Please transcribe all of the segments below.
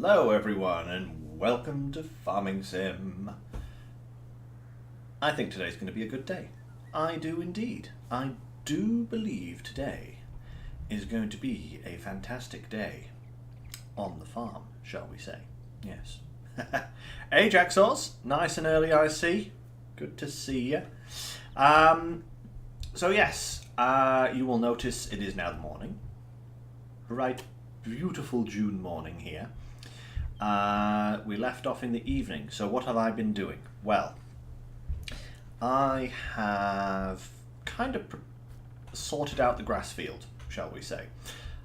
Hello everyone and welcome to Farming Sim. I think today's going to be a good day. I do indeed. I do believe today is going to be a fantastic day on the farm, shall we say. Yes. Hey Jacksaws, nice and early I see. Good to see you. So yes, you will notice it is now the morning. Right, beautiful June morning here. We left off in the evening, so what have I been doing? Well, I have kind of sorted out the grass field, shall we say.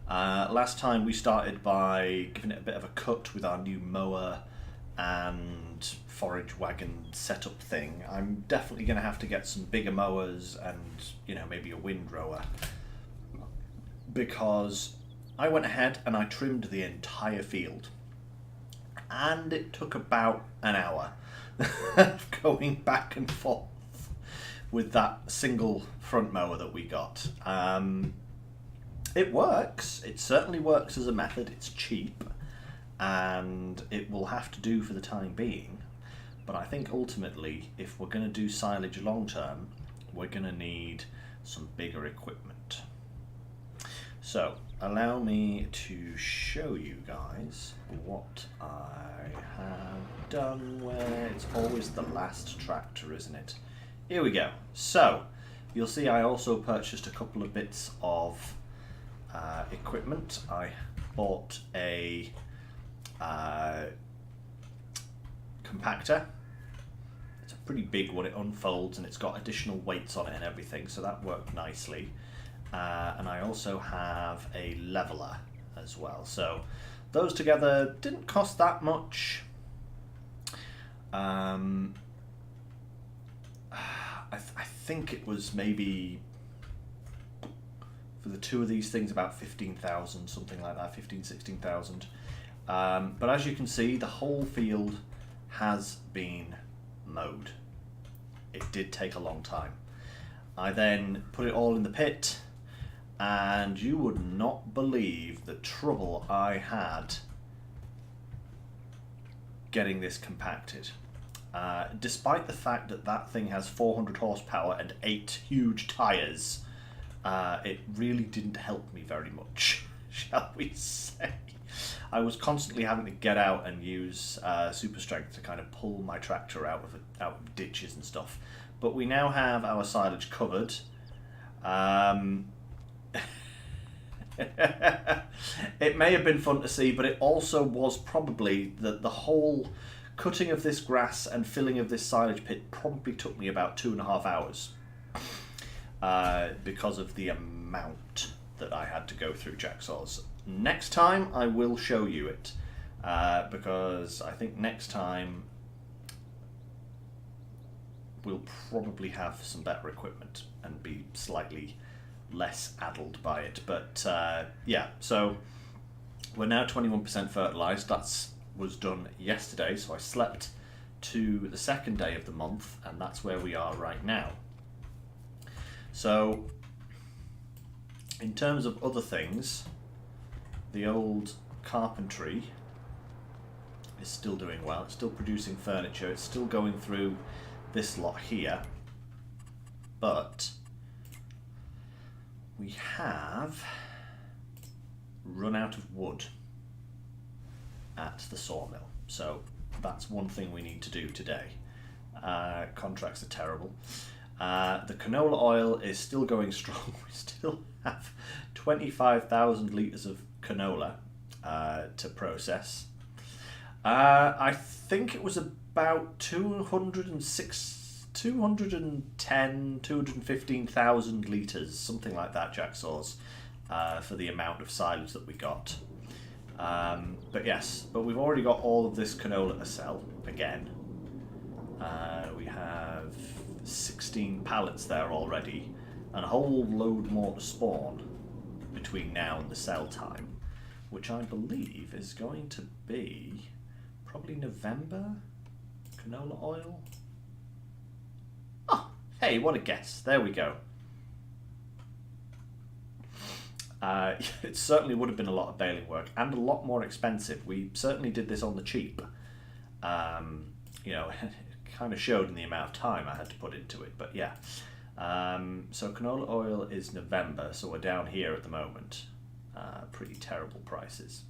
Last time we started by giving it a bit of a cut with our new mower and forage wagon setup thing. I'm definitely going to have to get some bigger mowers and, you know, maybe a windrower, because I went ahead and I trimmed the entire field. And it took about an hour going back and forth with that single front mower that we got. It works. It certainly works as a method. It's cheap and it will have to do for the time being. But I think ultimately, if we're going to do silage long term, we're going to need some bigger equipment. So, allow me to show you guys what I have done, where it's always the last tractor, isn't it? Here we go. So, you'll see I also purchased a couple of bits of equipment. I bought a compactor. It's a pretty big one. It unfolds and it's got additional weights on it and everything, so that worked nicely. And I also have a leveler as well. So those together didn't cost that much. I think it was maybe, for the two of these things, about 15,000, something like that, 16,000. But as you can see, the whole field has been mowed. It did take a long time. I then put it all in the pit, and you would not believe the trouble I had getting this compacted. Despite the fact that that thing has 400 horsepower and 8 huge tyres, it really didn't help me very much, shall we say. I was constantly having to get out and use super strength to kind of pull my tractor out of ditches and stuff. But we now have our silage covered. It may have been fun to see, but it also was probably the whole cutting of this grass and filling of this silage pit probably took me about 2.5 hours because of the amount that I had to go through, Jacksaws. Next time I will show you it, because I think next time we'll probably have some better equipment and be slightly less addled by it. But yeah, so we're now 21% fertilised. That was done yesterday, so I slept to the second day of the month, and that's where we are right now. So in terms of other things, the old carpentry is still doing well. It's still producing furniture. It's still going through this lot here, but we have run out of wood at the sawmill. So that's one thing we need to do today. Contracts are terrible. The canola oil is still going strong. We still have 25,000 litres of canola to process. I think it was about 215,000 litres, something like that, Jacksaws, for the amount of silage that we got. But yes, but we've already got all of this canola to sell again. We have 16 pallets there already, and a whole load more to spawn between now and the sell time, which I believe is going to be probably November. Canola oil. Oh, hey, what a guess. There we go. It certainly would have been a lot of baling work and a lot more expensive. We certainly did this on the cheap. You know, it kind of showed in the amount of time I had to put into it, but yeah. So canola oil is November, so we're down here at the moment. Pretty terrible prices.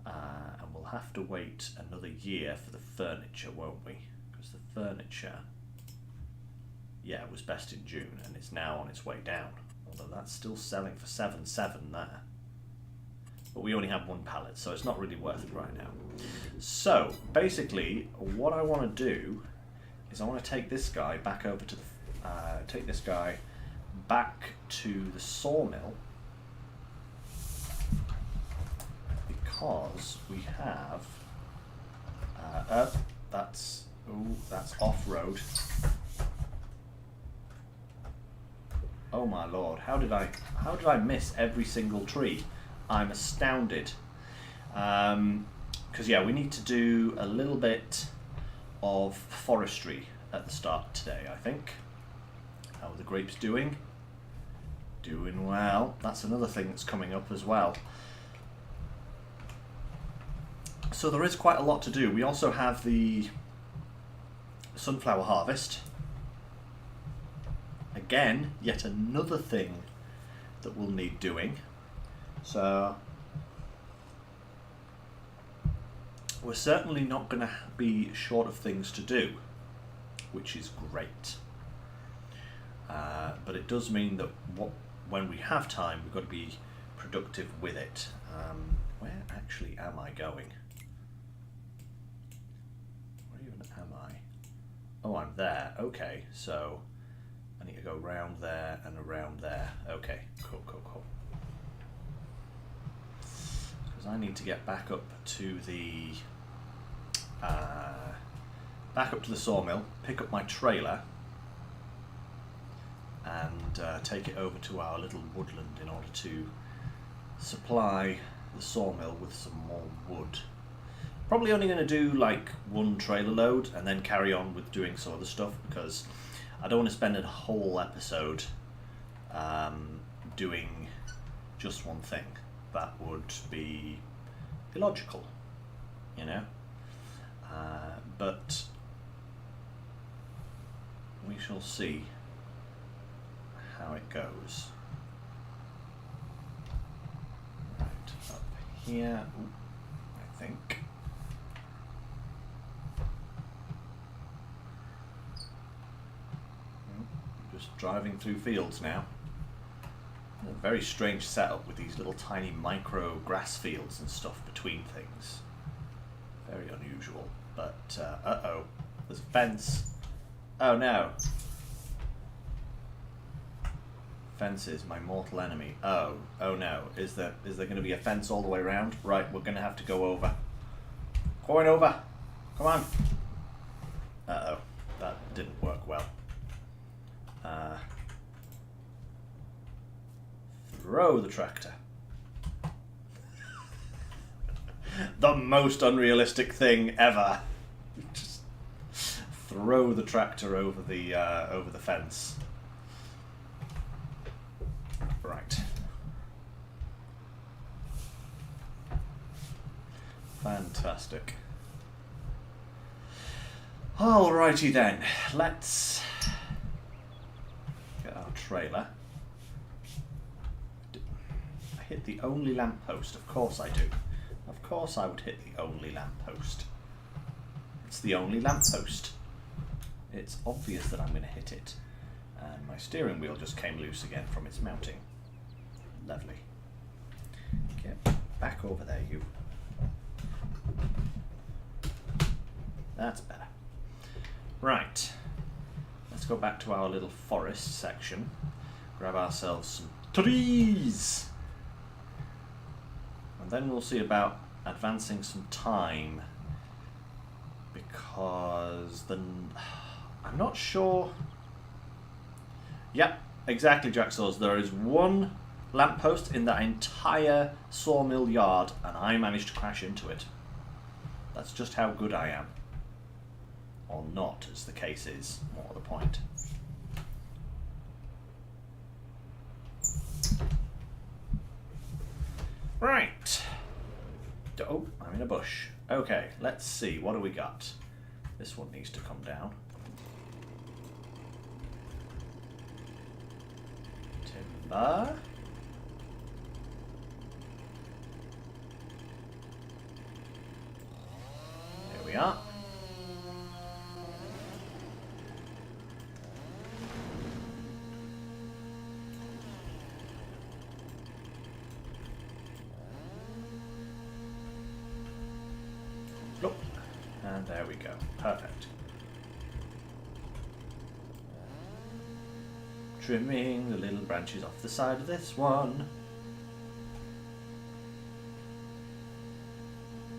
And we'll have to wait another year for the furniture, won't we? Because the furniture, yeah, was best in June, and it's now on its way down. Although that's still selling for 7.7 there. But we only have one pallet, so it's not really worth it right now. So, basically, what I want to do is I want to take this guy back over to the... take this guy back to the sawmill, because we have... that's off-road. Oh my lord, how did I miss every single tree? I'm astounded. Because yeah, we need to do a little bit of forestry at the start today, I think. How are the grapes doing? Doing well. That's another thing that's coming up as well. So there is quite a lot to do. We also have the sunflower harvest. Again, yet another thing that we'll need doing. So we're certainly not going to be short of things to do, which is great. But it does mean that when we have time, we've got to be productive with it. Where actually am I going? Where even am I? Oh, I'm there. Okay, so I need to go around there and around there. Okay, cool. Because I need to get back up to the sawmill, pick up my trailer, and take it over to our little woodland in order to supply the sawmill with some more wood. Probably only going to do like one trailer load and then carry on with doing some other stuff, because I don't want to spend a whole episode doing just one thing. That would be illogical, you know. But we shall see how it goes. Right, up here, I think. Just driving through fields now. A very strange setup with these little tiny micro grass fields and stuff between things. Very unusual, but uh-oh, there's a fence. Oh no. Fence is my mortal enemy. Oh no. Is there going to be a fence all the way around? Right, we're going to have to go over. Going over. Come on. Uh-oh, that didn't work well. Throw the tractor. The most unrealistic thing ever. Just throw the tractor over the fence. Right. Fantastic. Alrighty then, let's get our trailer. I hit the only lamppost, of course I do. Of course I would hit the only lamppost. It's the only lamppost. It's obvious that I'm going to hit it. And my steering wheel just came loose again from its mounting. Lovely. Get back over there, you. That's better. Right. Let's go back to our little forest section. Grab ourselves some trees. And then we'll see about advancing some time, because I'm not sure. Yep, exactly, Jacksaws. There is one lamppost in that entire sawmill yard, and I managed to crash into it. That's just how good I am. Or not, as the case is, more to the point. Right. Oh, I'm in a bush. Okay, let's see. What do we got? This one needs to come down. Timber. There we are. Look. And there we go. Perfect. Trimming the little branches off the side of this one.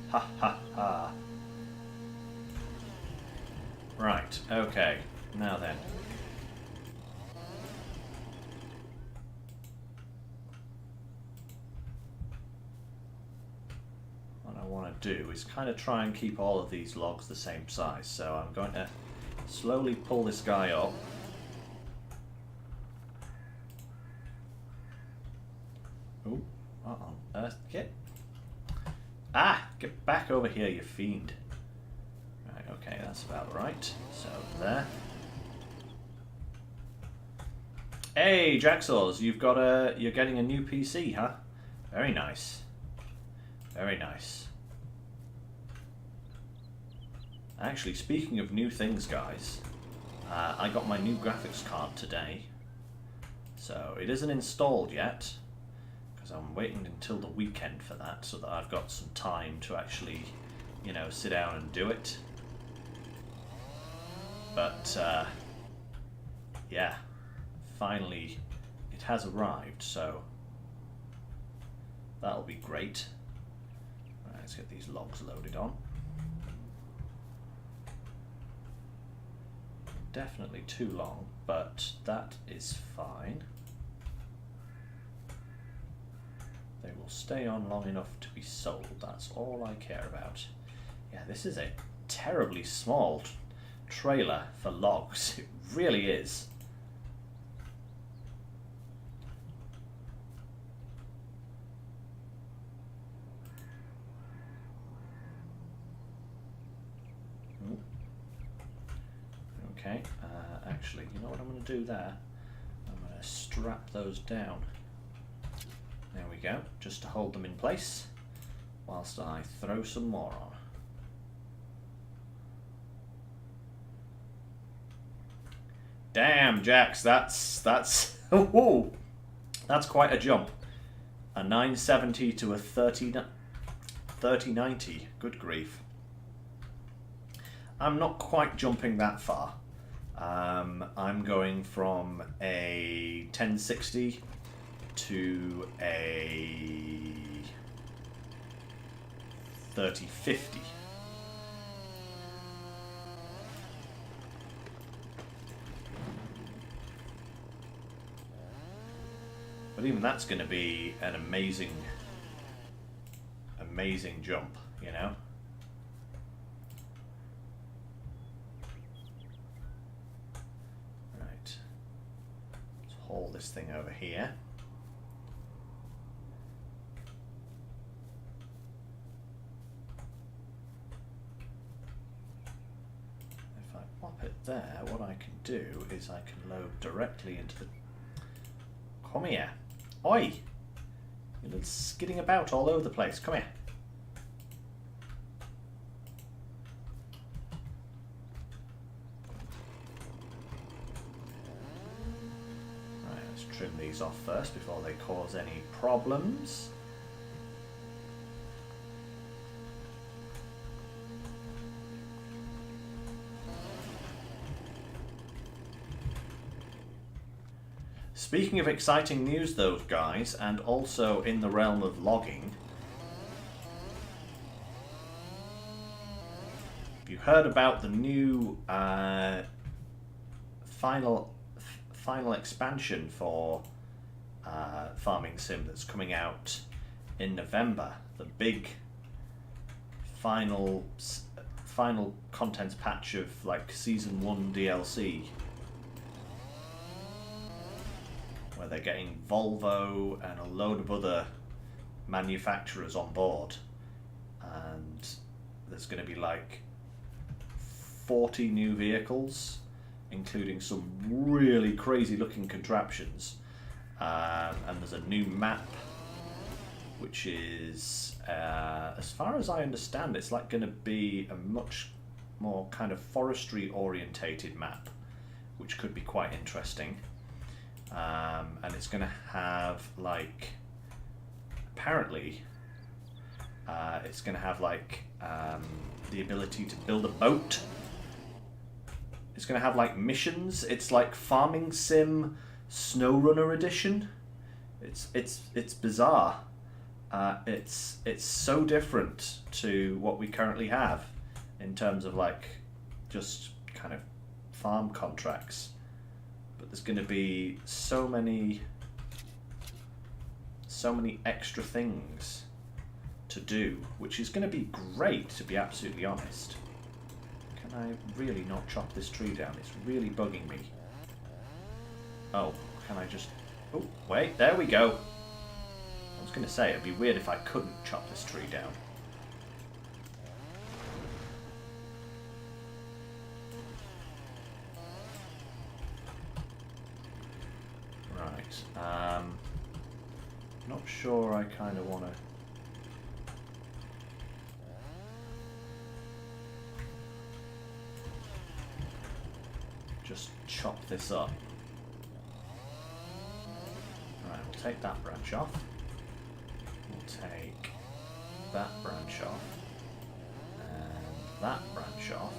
Ha ha ha. Right, okay. Now then. What I want to do is kind of try and keep all of these logs the same size. So I'm going to slowly pull this guy up. Oh, what on earth? Get back over here, you fiend. Right, okay, that's about right. So there. Hey, Jaxaws, you're getting a new PC, huh? Very nice. Very nice. Actually, speaking of new things, guys, I got my new graphics card today. So it isn't installed yet, because I'm waiting until the weekend for that, so that I've got some time to actually, you know, sit down and do it. But, yeah, finally it has arrived, so that'll be great. Right, let's get these logs loaded on. Definitely too long, but that is fine. They will stay on long enough to be sold. That's all I care about. Yeah, this is a terribly small trailer for logs. It really is. Okay, actually, you know what I'm going to do there? I'm going to strap those down. There we go, just to hold them in place whilst I throw some more on. Damn, Jax, that's oh, that's quite a jump. A 970 to a 3090. Good grief. I'm not quite jumping that far. I'm going from a 1060 to a 3050. But even that's going to be an amazing jump, you know? Right. Let's haul this thing over here. If I pop it there, what I can do is I can load directly into the... Come here. Oi! You're little skidding about all over the place. Come here. Right, let's trim these off first before they cause any problems. Speaking of exciting news though, guys, and also in the realm of logging, you heard about the new final expansion for Farming Sim that's coming out in November. The big final contents patch of like Season 1 DLC. Where they're getting Volvo and a load of other manufacturers on board, and there's going to be like 40 new vehicles, including some really crazy looking contraptions, and there's a new map, which is, as far as I understand, it's like going to be a much more kind of forestry orientated map, which could be quite interesting. And it's going to have like, apparently it's going to have like the ability to build a boat. It's going to have like missions. It's like Farming Sim SnowRunner edition. It's bizarre. It's so different to what we currently have in terms of like just kind of farm contracts. But there's going to be so many extra things to do, which is going to be great, to be absolutely honest. Can I really not chop this tree down? It's really bugging me. Oh, can I just... Oh, wait, there we go. I was going to say, it'd be weird if I couldn't chop this tree down. Right. Not sure I kind of want to... just chop this up. Alright, we'll take that branch off. We'll take that branch off. And that branch off.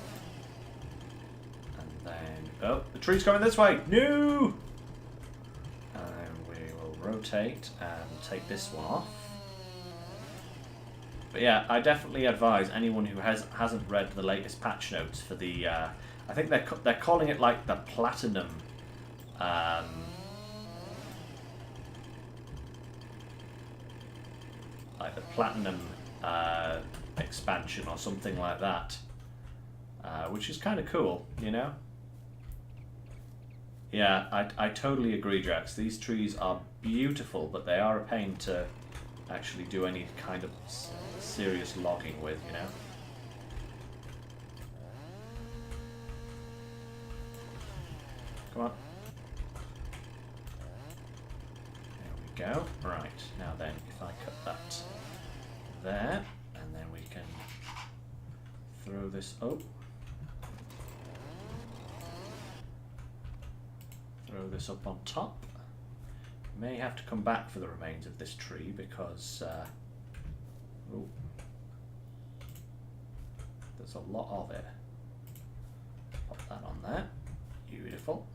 And then... oh, the tree's coming this way! No! And we will rotate and take this one off. But yeah, I definitely advise anyone who hasn't read the latest patch notes for the... I think they're calling it like the Platinum... like the Platinum expansion or something like that. Which is kind of cool, you know? Yeah, I totally agree, Drax. These trees are beautiful, but they are a pain to actually do any kind of serious logging with, you know? Come on. There we go. Right, now then, if I cut that there, and then we can throw this up. Throw this up on top. May have to come back for the remains of this tree because there's a lot of it. Pop that on there. Beautiful.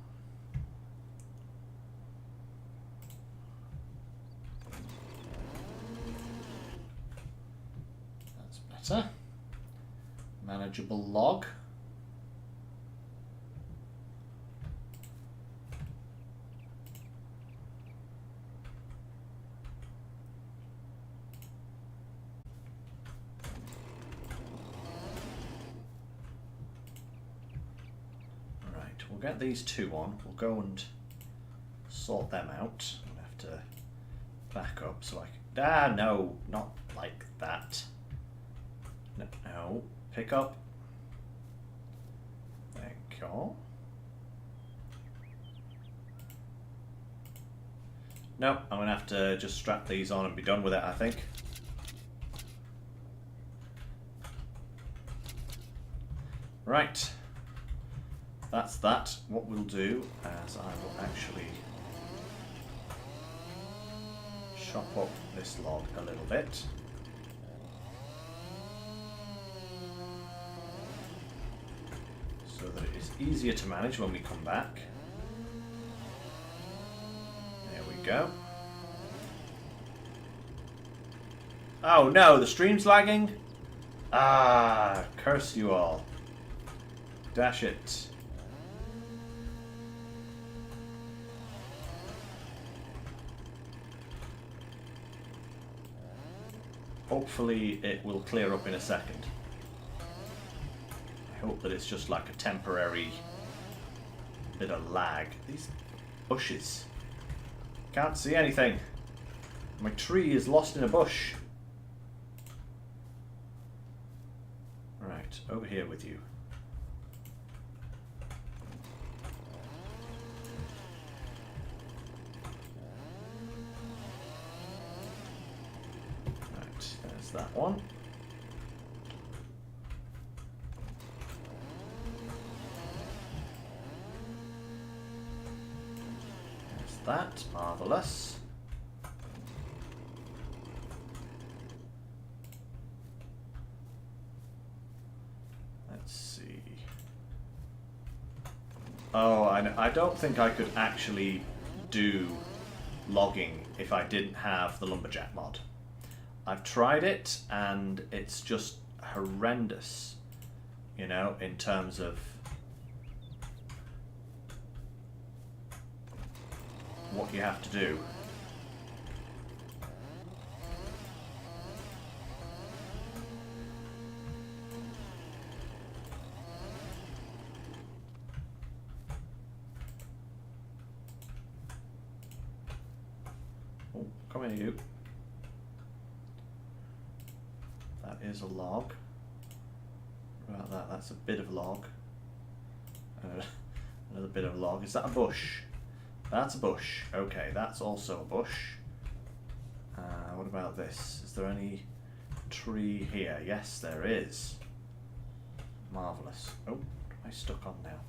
That's better. Manageable log. We'll get these two on. We'll go and sort them out. I'm gonna have to back up so I can... ah, no, not like that. No, no. Pick up. Thank you. No, I'm gonna have to just strap these on and be done with it, I think. Right. That's that. What we'll do is I will actually chop up this log a little bit. So that it is easier to manage when we come back. There we go. Oh no, the stream's lagging? Ah, curse you all. Dash it. Hopefully it will clear up in a second. I hope that it's just like a temporary bit of lag. These bushes. Can't see anything. My tree is lost in a bush. Right, over here with you. Right, there's that one. There's that, marvellous. Oh, I don't think I could actually do logging if I didn't have the Lumberjack mod. I've tried it and it's just horrendous, you know, in terms of what you have to do. Come here, you. That is a log. What about that? That's a bit of log. Another bit of log. Is that a bush? That's a bush. Okay, that's also a bush. What about this? Is there any tree here? Yes, there is. Marvellous. Oh, am I stuck on now?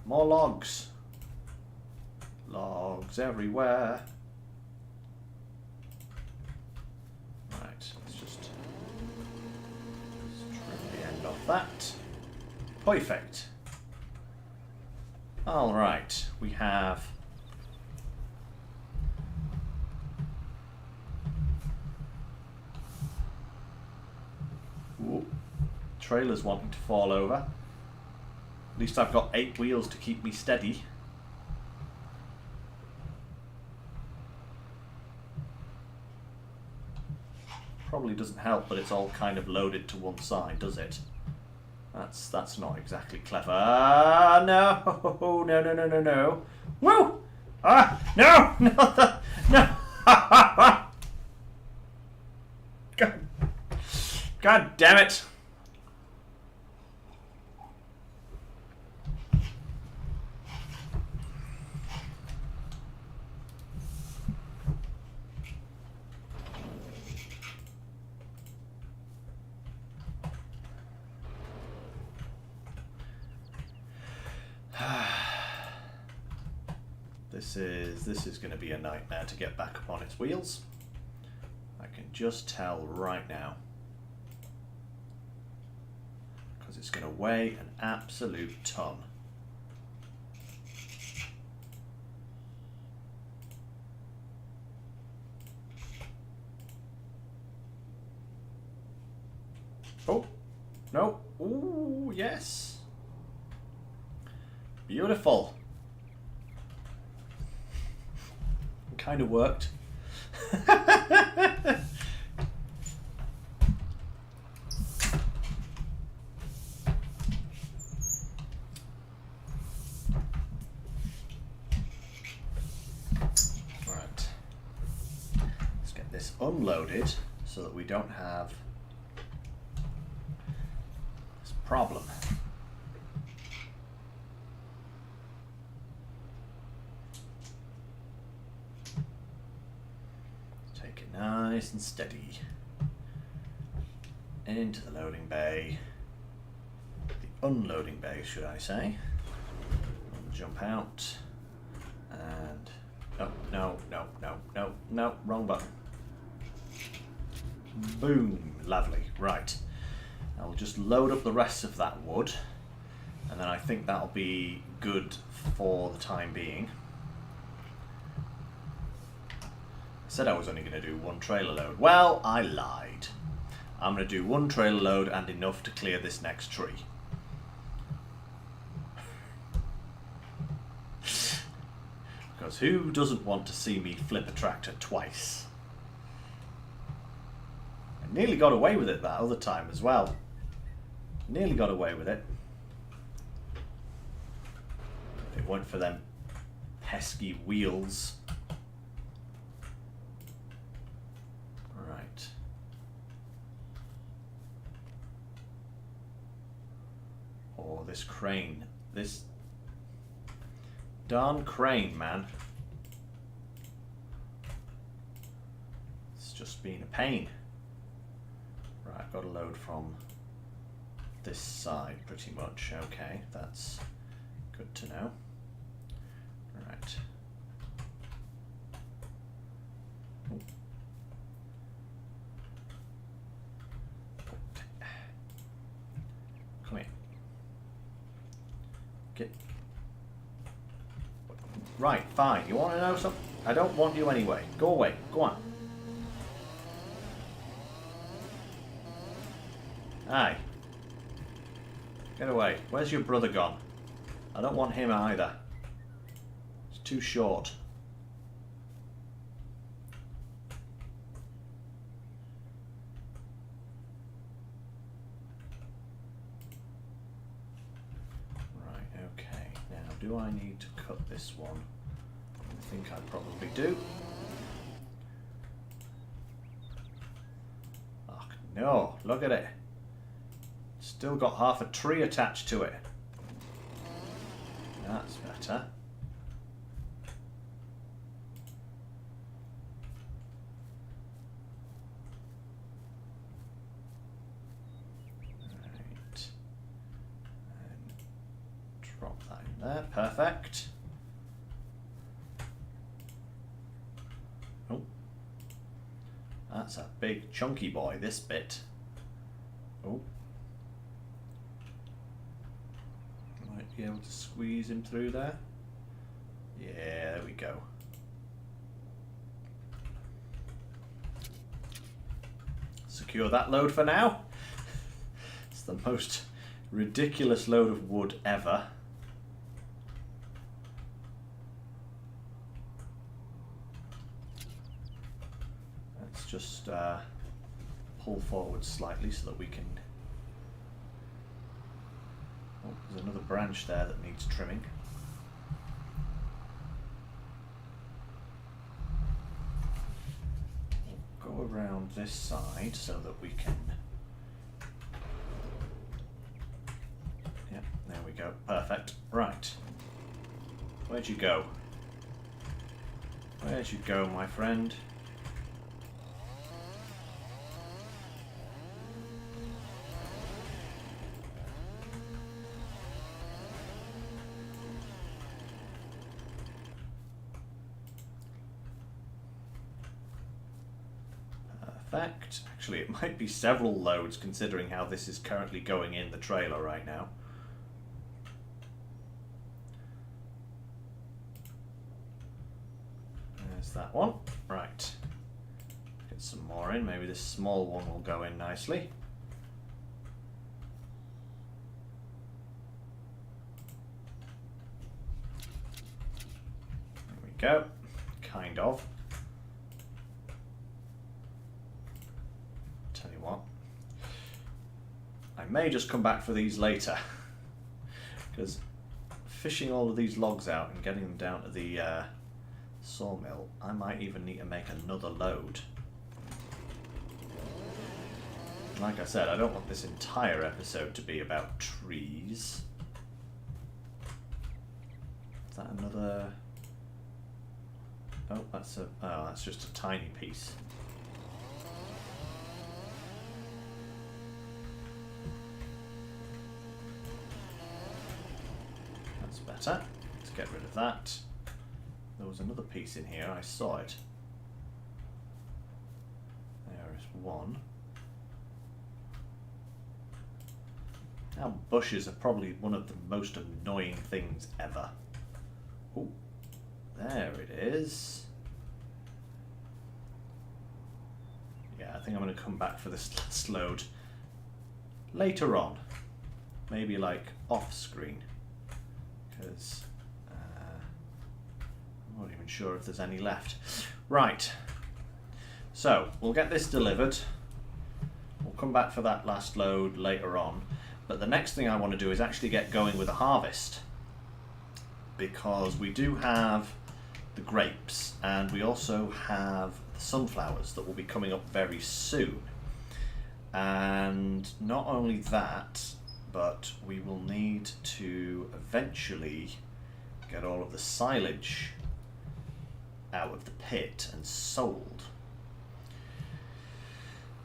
More logs. Logs everywhere. Let's just trim the end off that. Perfect. Alright, we have trailers wanting to fall over. At least I've got 8 wheels to keep me steady. Probably doesn't help, but it's all kind of loaded to one side, does it? That's not exactly clever. No, no, no, no, no, no. Woo! No, no. God damn it! This is going to be a nightmare to get back up on its wheels. I can just tell right now. Because it's going to weigh an absolute ton. Oh, no. Ooh, yes. Beautiful. Kind of worked. Right. Let's get this unloaded so that we don't have this problem. Nice and steady into the loading bay, the unloading bay should I say. Jump out and no, wrong button. Boom, lovely. Right, I'll just load up the rest of that wood and then I think that'll be good for the time being. Said I was only going to do 1 trailer load. Well, I lied. I'm going to do 1 trailer load and enough to clear this next tree. Because who doesn't want to see me flip a tractor twice? I nearly got away with it that other time as well. Nearly got away with it. If it weren't for them pesky wheels. Oh, this crane. This darn crane, man. It's just been a pain. Right, I've got a load from this side pretty much. Okay, that's good to know. Right. Oh. Come here. Get. Right, fine. You want to know something? I don't want you anyway. Go away. Go on. Aye. Get away. Where's your brother gone? I don't want him either. It's too short. Right, okay. Now, do I need to cut this one? I think I probably do. Oh, no. Look at it. Still got half a tree attached to it. That's better. Right. And drop that in there. Perfect. Oh. That's a big chunky boy, this bit. Oh. Be able to squeeze him through there. Yeah, there we go. Secure that load for now. It's the most ridiculous load of wood ever. Let's just pull forward slightly so that we can. Oh, there's another branch there that needs trimming. We'll go around this side so that we can. Yep, there we go. Perfect. Right. Where'd you go? Where'd you go, my friend? Perfect. Actually, it might be several loads considering how this is currently going in the trailer right now. There's that one. Right. Get some more in. Maybe this small one will go in nicely. There we go. Kind of. I may just come back for these later because fishing all of these logs out and getting them down to the sawmill, I might even need to make another load. Like I said, I don't want this entire episode to be about trees. Is that another? Oh, that's just a tiny piece. Better. Let's get rid of that. There was another piece in here, I saw it. There is one. Now bushes are probably one of the most annoying things ever. Oh, there it is. Yeah, I think I'm going to come back for this last load later on. Maybe like off screen. Because I'm not even sure if there's any left. Right, so we'll get this delivered. We'll come back for that last load later on. But the next thing I want to do is actually get going with a harvest. Because we do have the grapes and we also have the sunflowers that will be coming up very soon. And not only that, but we will need to eventually get all of the silage out of the pit and sold.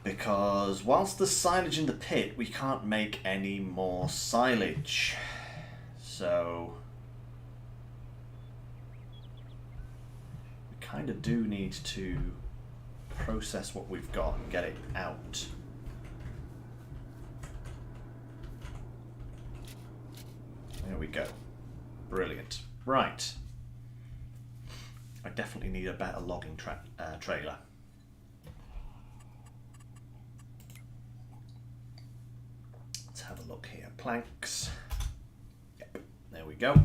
Because whilst there's silage in the pit, we can't make any more silage. So we kind of do need to process what we've got and get it out. There we go. Brilliant. Right. I definitely need a better logging trailer. Let's have a look here. Planks. Yep. There we go.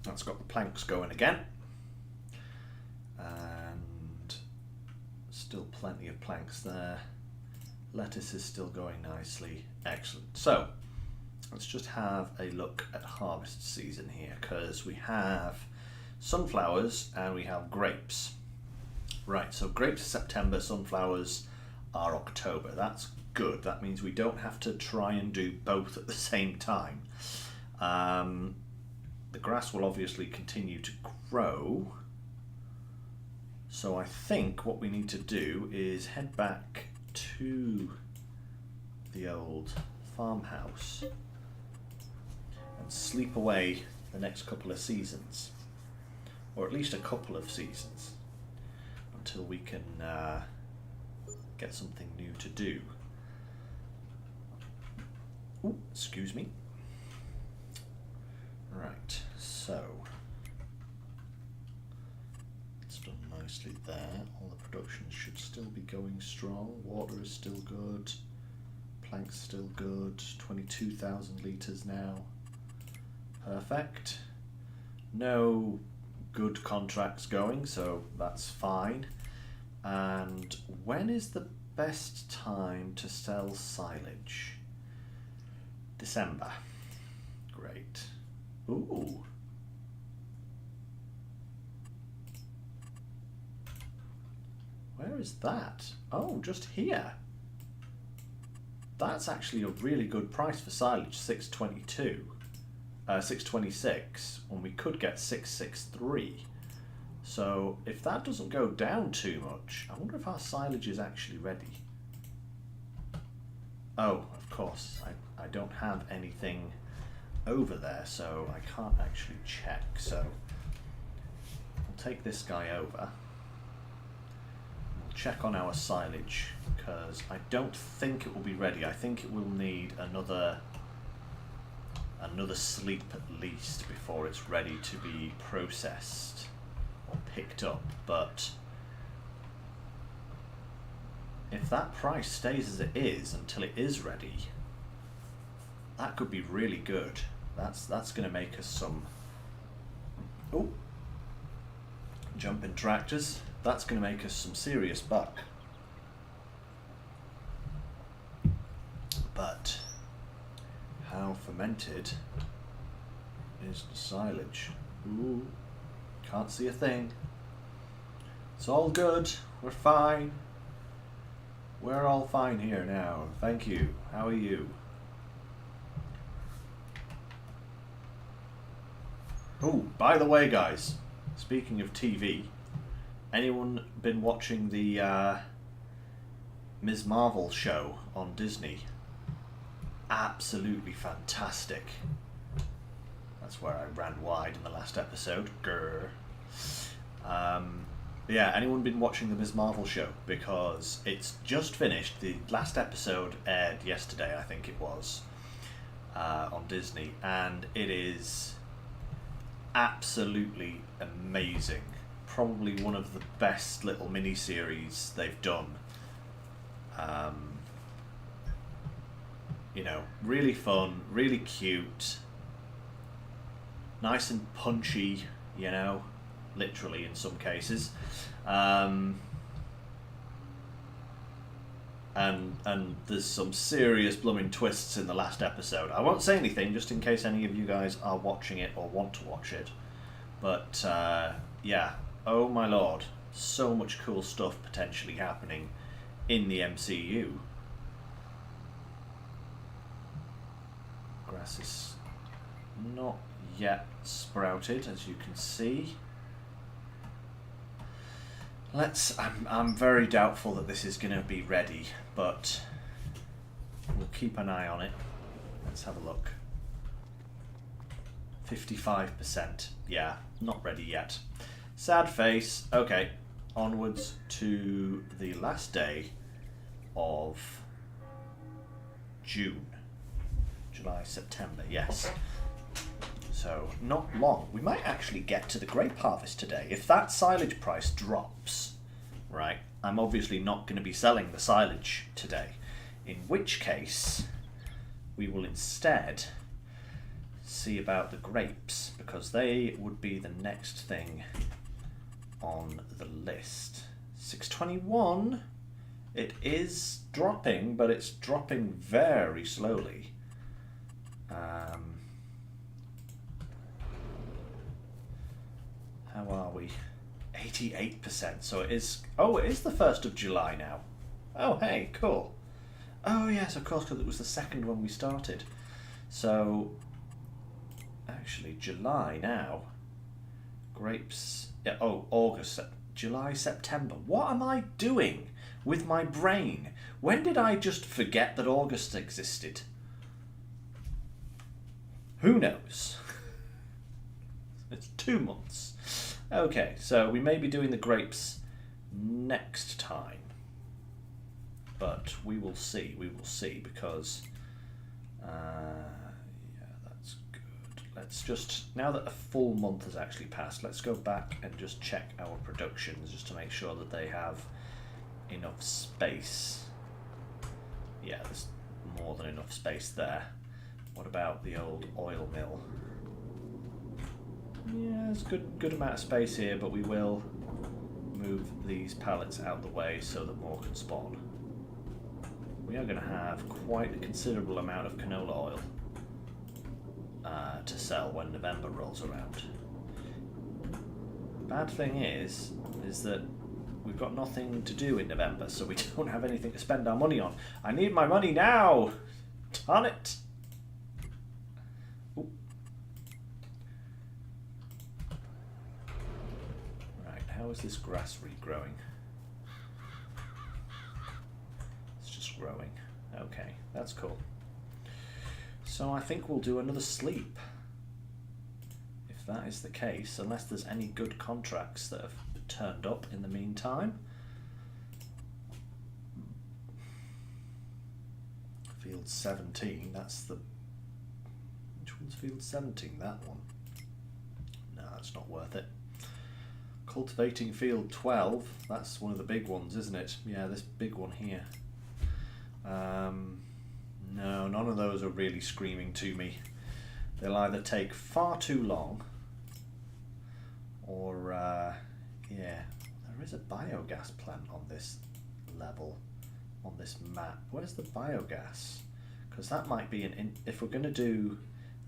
That's got the planks going again. And still plenty of planks there. Lettuce is still going nicely. Excellent. So, let's just have a look at harvest season here, because we have sunflowers and we have grapes. Right, so grapes are September, sunflowers are October. That's good. That means we don't have to try and do both at the same time. The grass will obviously continue to grow. So I think what we need to do is head back to the old farmhouse and sleep away the next couple of seasons, or at least a couple of seasons, until we can get something new to do. Ooh, excuse me. Right, so it's done nicely there. All the production should still be going strong. Water is still good. Planks still good. 22,000 litres now. Perfect. No good contracts going, so that's fine. And when is the best time to sell silage? December. Great. Ooh. Where is that? Oh, just here. That's actually a really good price for silage, 622. 626, when we could get 663. So if that doesn't go down too much, I wonder if our silage is actually ready. Oh, of course, I don't have anything over there, so I can't actually check. So I'll take this guy over. We'll check on our silage, because I don't think it will be ready. I think it will need another sleep at least before it's ready to be processed or picked up. But if that price stays as it is until it is ready, that could be really good. That's going to make us some jumping tractors. That's going to make us some serious buck. But how fermented is the silage? Ooh, can't see a thing. It's all good. We're fine. We're all fine here now. Thank you. How are you? Oh, by the way, guys, speaking of TV, anyone been watching the Ms. Marvel show on Disney? Absolutely fantastic. That's where I ran wide in the last episode. Grr. Yeah, anyone been watching the Ms. Marvel show? Because it's just finished. The last episode aired yesterday, I think it was, on Disney, and it is absolutely amazing. Probably one of the best little mini-series they've done. You know, really fun, really cute, nice and punchy, you know, literally in some cases. And there's some serious blooming twists in the last episode. I won't say anything, just in case any of you guys are watching it or want to watch it. But yeah, oh my lord, so much cool stuff potentially happening in the MCU. grass is not yet sprouted, as you can see. I'm very doubtful that this is going to be ready, but we'll keep an eye on it. Let's have a look. 55%. Yeah, not ready yet. Sad face. Okay, onwards to the last day of June. July, September, yes. So, not long. We might actually get to the grape harvest today. If that silage price drops, right, I'm obviously not going to be selling the silage today. In which case, we will instead see about the grapes, because they would be the next thing on the list. 621, it is dropping, but it's dropping very slowly. How are we? 88%. So it is. Oh, it is the 1st of July now. Oh, hey, cool. Oh, yes, of course, because it was the 2nd when we started. So, actually, July now. Grapes. Yeah, oh, August, July, September. What am I doing with my brain? When did I just forget that August existed? Who knows? It's 2 months. Okay, so we may be doing the grapes next time. But we will see, because yeah, that's good. Let's just, now that a full month has actually passed, let's go back and just check our productions just to make sure that they have enough space. Yeah, there's more than enough space there. What about the old oil mill? Yeah, there's a good amount of space here, but we will move these pallets out of the way so that more can spawn. We are going to have quite a considerable amount of canola oil to sell when November rolls around. Bad thing is that we've got nothing to do in November, so we don't have anything to spend our money on. I need my money now! Darn it! Ooh. Right, how is this grass regrowing? It's just growing. Okay, that's cool. So I think we'll do another sleep. If that is the case, unless there's any good contracts that have turned up in the meantime. Field 17, that's the... Which one's field 17? That one. No, that's not worth it. Cultivating field 12, that's one of the big ones, isn't it? Yeah, this big one here. No, none of those are really screaming to me. They'll either take far too long, or, yeah, there is a biogas plant on this level, on this map. Where's the biogas? Because that might be if we're going to do,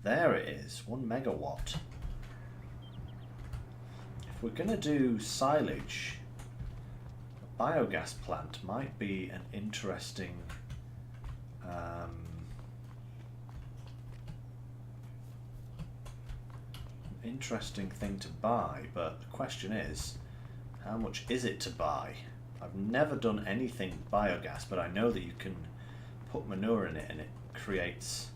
there it is, 1 megawatt. If we're going to do silage, a biogas plant might be an interesting thing to buy, but the question is, how much is it to buy? I've never done anything biogas, but I know that you can put manure in it and it creates...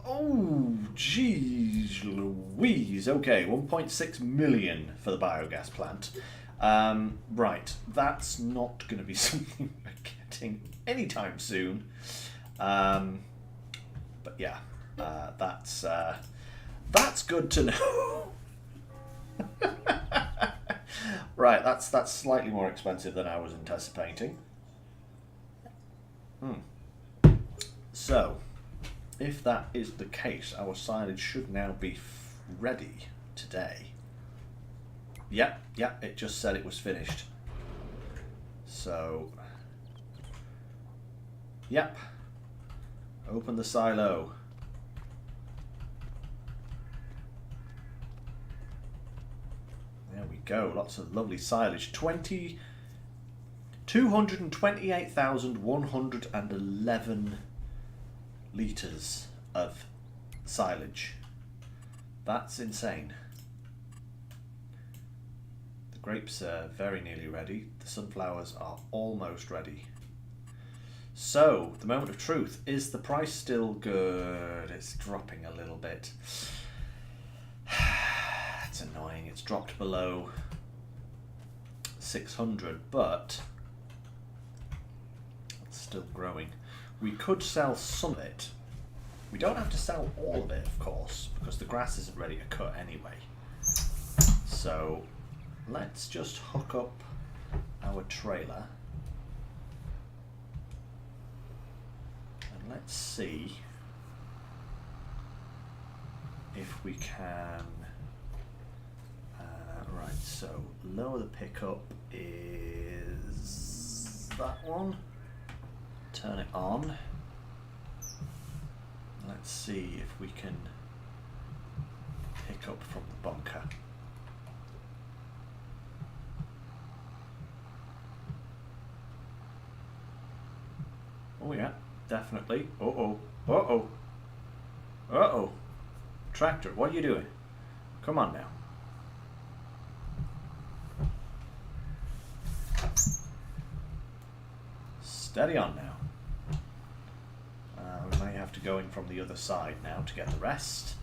Oh, jeez Louise. Okay, 1.6 million for the biogas plant. Right, that's not going to be something we're getting anytime soon. But yeah, that's good to know. Right, that's slightly more expensive than I was anticipating. So, if that is the case, our silage should now be ready today. Yep, it just said it was finished. So, yep. Open the silo. There we go, lots of lovely silage. 228,111 litres of silage. That's insane. The grapes are very nearly ready. The sunflowers are almost ready. So, the moment of truth. Is the price still good? It's dropping a little bit. It's annoying. It's dropped below 600, but it's still growing. We could sell some of it. We don't have to sell all of it, of course, because the grass isn't ready to cut anyway. So, let's just hook up our trailer. Let's see if we can, right, so lower the pickup is that one, turn it on, let's see if we can pick up from the bunker. Oh yeah. Definitely. Uh-oh. Uh-oh. Uh-oh. Tractor, what are you doing? Come on now. Steady on now. We may have to go in from the other side now to get the rest.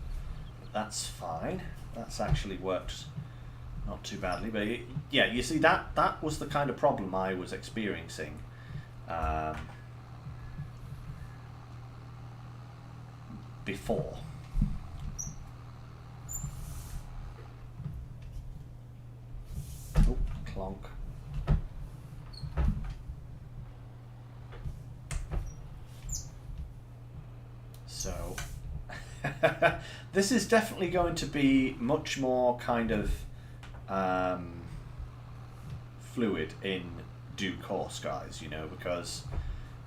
But that's fine. That's actually worked not too badly. But yeah, you see, that was the kind of problem I was experiencing. Before. Oh, clonk. So, this is definitely going to be much more kind of fluid in due course, guys, you know, because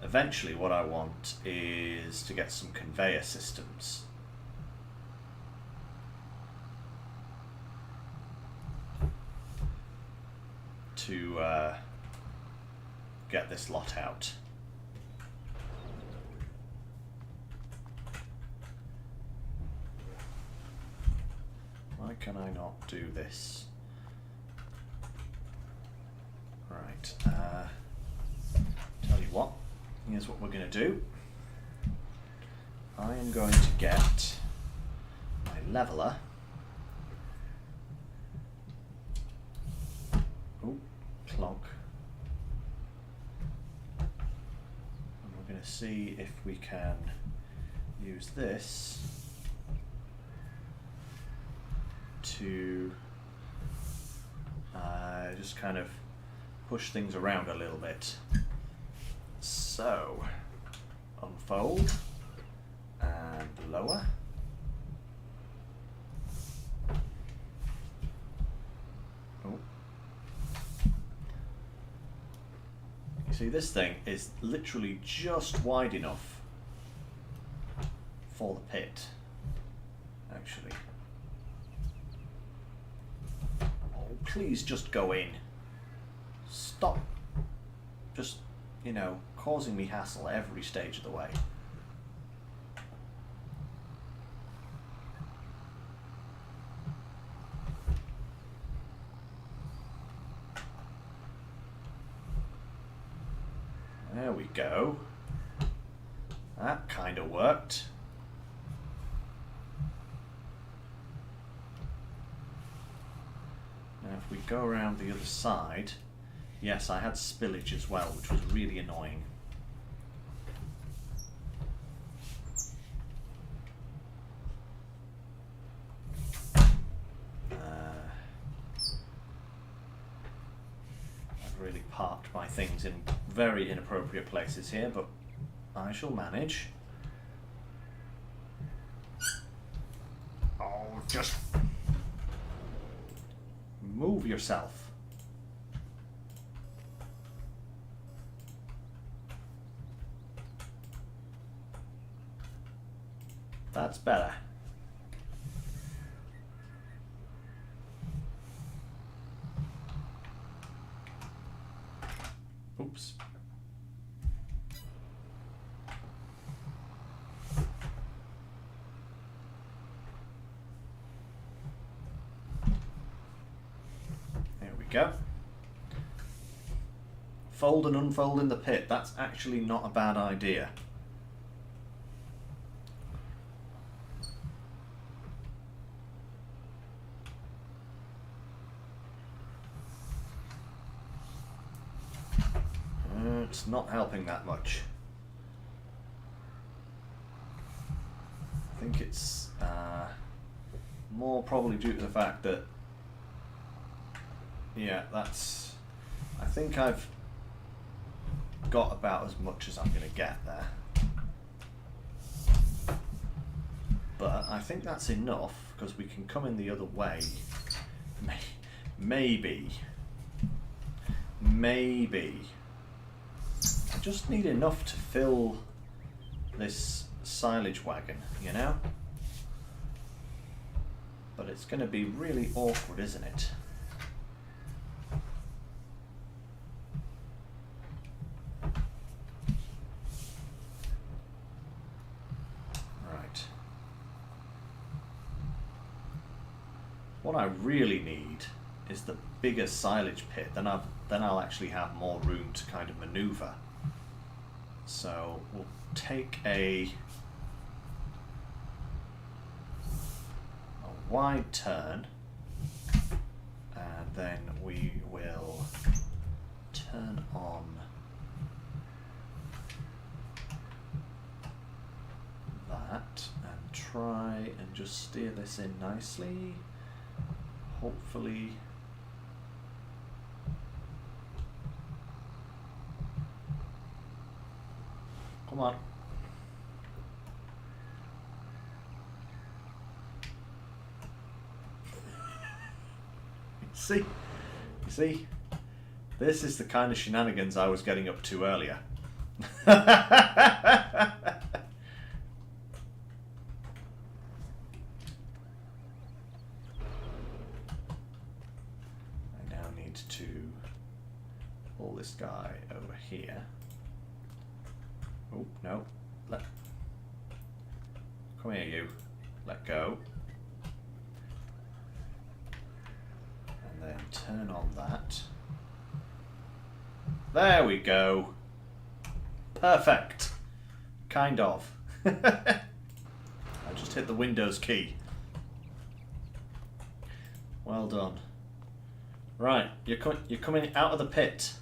eventually what I want is to get some conveyor systems. To get this lot out. Why can I not do this? Right, tell you what. Here's what we're going to do. I am going to get my leveler. Oh, clonk. And we're going to see if we can use this to just kind of push things around a little bit. So, unfold and lower. Oh. You see, this thing is literally just wide enough for the pit, actually. Oh, please just go in. Stop. Just, you know, causing me hassle every stage of the way. There we go. That kind of worked. Now if we go around the other side, yes, I had spillage as well, which was really annoying. I've really parked my things in very inappropriate places here, but I shall manage. Oh, just move yourself. That's better. Oops. go. Fold and unfold in the pit. That's actually not a bad idea. It's not helping that much. I think it's more probably due to the fact that, yeah, that's, I think I've got about as much as I'm going to get there. But I think that's enough, because we can come in the other way. Maybe. I just need enough to fill this silage wagon, you know? But it's going to be really awkward, isn't it? Right. What I really need is the bigger silage pit. Then I'll actually have more room to kind of maneuver. So we'll take a wide turn, and then we will turn on that and try and just steer this in nicely. Hopefully. Come on. You see? This is the kind of shenanigans I was getting up to earlier. I now need to pull this guy over here. Oh, no. Come here, you. Let go. And then turn on that. There we go. Perfect. Kind of. I just hit the Windows key. Well done. Right, you're coming out of the pit.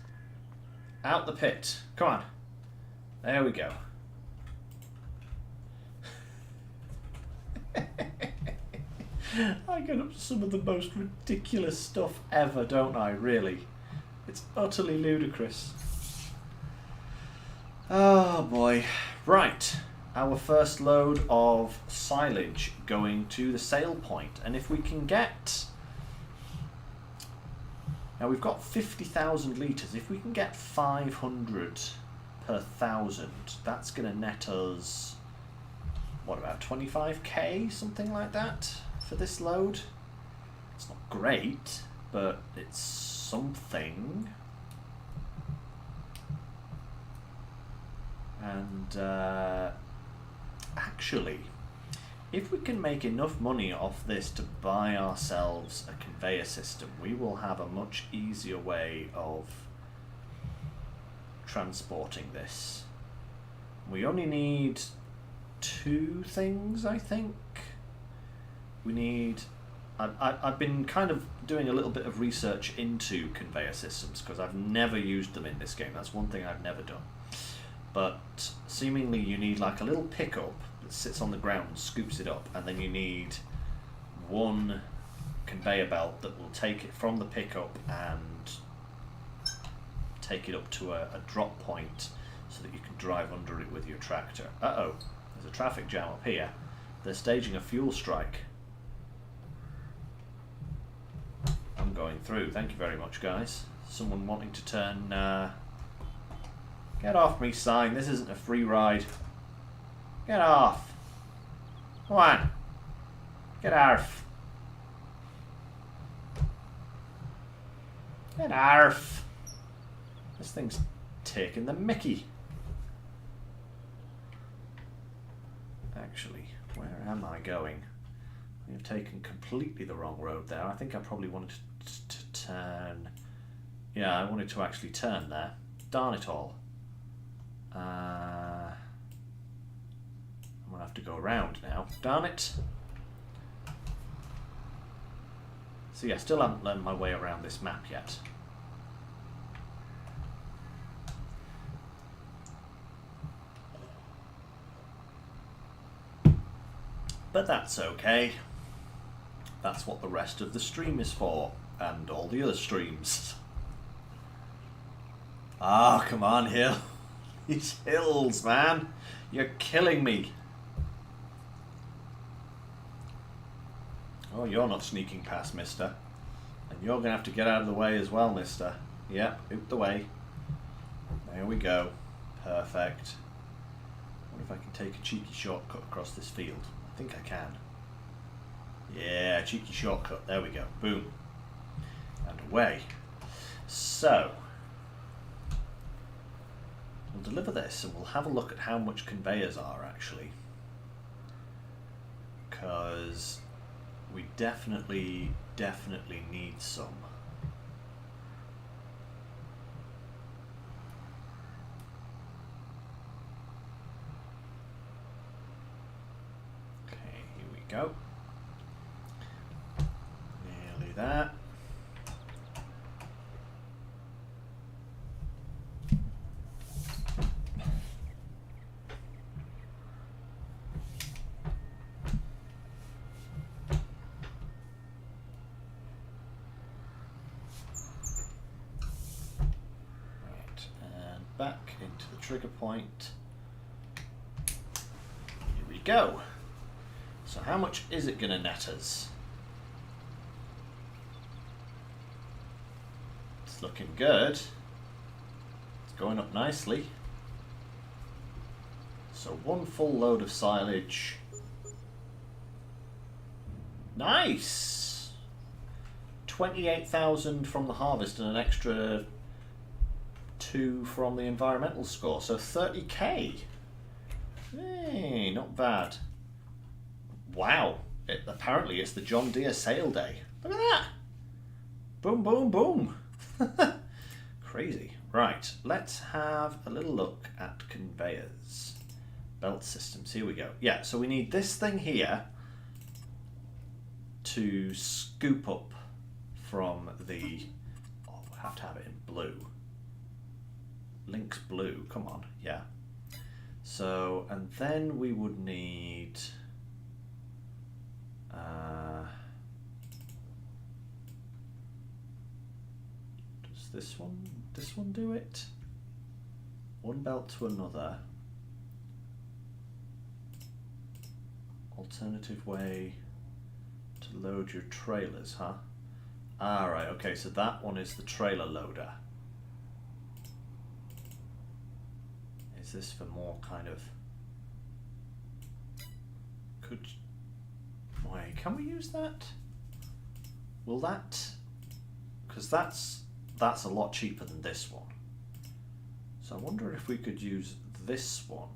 Out the pit. Come on. There we go. I get up to some of the most ridiculous stuff ever, don't I, really? It's utterly ludicrous. Oh boy. Right, our first load of silage going to the sale point. And if we can get... Now we've got 50,000 litres. If we can get 500 per 1,000, that's going to net us, what, about 25k, something like that, for this load. It's not great, but it's something. And actually, if we can make enough money off this to buy ourselves a conveyor system, we will have a much easier way of transporting this. We only need 2 things, I think. We need... I've been kind of doing a little bit of research into conveyor systems because I've never used them in this game. That's one thing I've never done. But seemingly you need like a little pickup that sits on the ground, scoops it up, and then you need 1 conveyor belt that will take it from the pickup and take it up to a drop point so that you can drive under it with your tractor. Uh-oh, there's a traffic jam up here. They're staging a fuel strike. I'm going through. Thank you very much, guys. Someone wanting to turn... Get off me, sign. This isn't a free ride. Get off. Come on. Get arf. Get arf. This thing's taking the mickey. Actually, where am I going? I've taken completely the wrong road there. I think I probably wanted to turn Yeah, I wanted to actually turn there. Darn it all. I'm going to have to go around now. Darn it. So yeah, still haven't learned my way around this map yet. But that's okay. That's what the rest of the stream is for, and all the other streams. Ah, come on, hill. These hills, man. You're killing me. Oh, you're not sneaking past, mister. And you're going to have to get out of the way as well, mister. Yep, out the way. There we go. Perfect. I wonder if I can take a cheeky shortcut across this field. I think I can. Yeah, cheeky shortcut. There we go. Boom. And away. So, we'll deliver this and we'll have a look at how much conveyors are actually. Because we definitely need some. Okay, here we go. Nearly there. Back into the trigger point. Here we go. So how much is it going to net us? It's looking good. It's going up nicely. So one full load of silage. Nice! 28,000 from the harvest and an extra 2 from the environmental score, so 30k. Hey, not bad. Wow, apparently it's the John Deere sale day. Look at that. Boom, boom, boom. Crazy. Right, let's have a little look at conveyors. Belt systems, here we go. Yeah, so we need this thing here to scoop up from the... Oh, we have to have it in blue. Lynx blue, come on, yeah. So, and then we would need does this one do it? One belt to another. Alternative way to load your trailers, huh? Ah, right, okay, so that one is the trailer loader. Is this for more kind of... Wait, can we use that? Will that... Because that's a lot cheaper than this one. So I wonder if we could use this one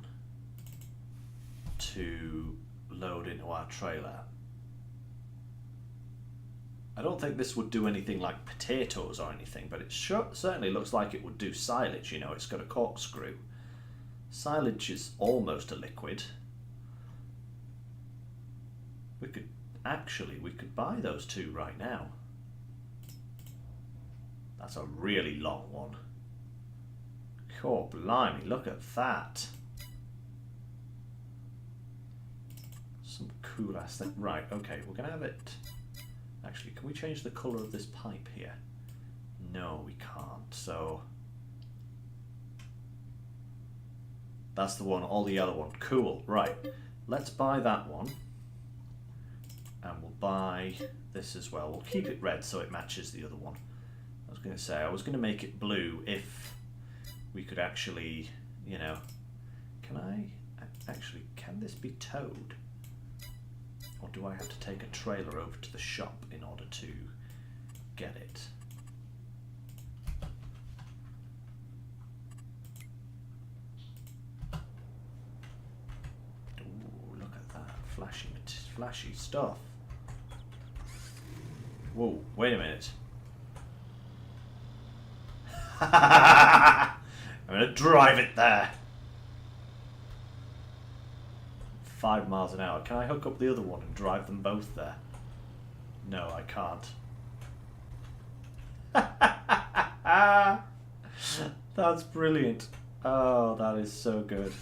to load into our trailer. I don't think this would do anything like potatoes or anything, but it certainly looks like it would do silage. You know, it's got a corkscrew. Silage is almost a liquid. We could buy those two right now. That's a really long one. God blimey, look at that. Some cool ass thing. Right, okay, we're gonna have it. Actually, can we change the colour of this pipe here? No, we can't, so... That's the one, or the other one. Cool, right. Let's buy that one. And we'll buy this as well. We'll keep it red so it matches the other one. I was going to say, I was going to make it blue if we could actually, you know... Can this be towed? Or do I have to take a trailer over to the shop in order to get it? Ooh, look at that. Flashy stuff. Whoa, wait a minute. I'm going to drive it there. 5 miles an hour. Can I hook up the other one and drive them both there? No, I can't. That's brilliant. Oh, that is so good.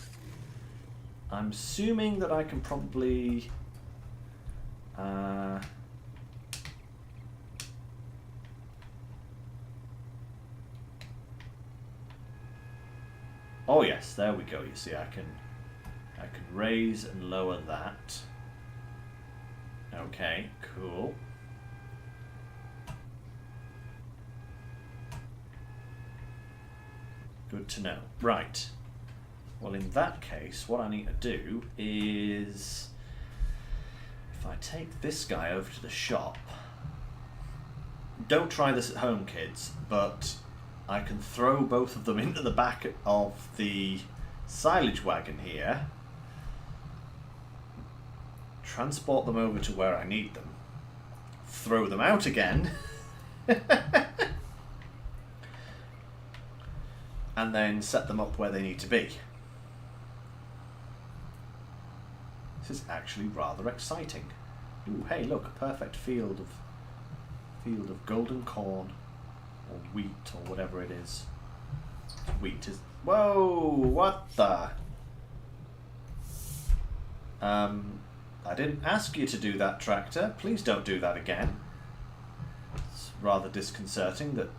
I'm assuming that I can probably... oh yes, there we go. You see, I can raise and lower that. Okay, cool. Good to know. Right. Well, in that case, what I need to do is, if I take this guy over to the shop, don't try this at home, kids, but I can throw both of them into the back of the silage wagon here, transport them over to where I need them, throw them out again, and then set them up where they need to be. This is actually rather exciting. Ooh, hey, look, a perfect field of golden corn, or wheat, or whatever it is. Wheat is... Whoa! What the? I didn't ask you to do that, tractor. Please don't do that again. It's rather disconcerting that...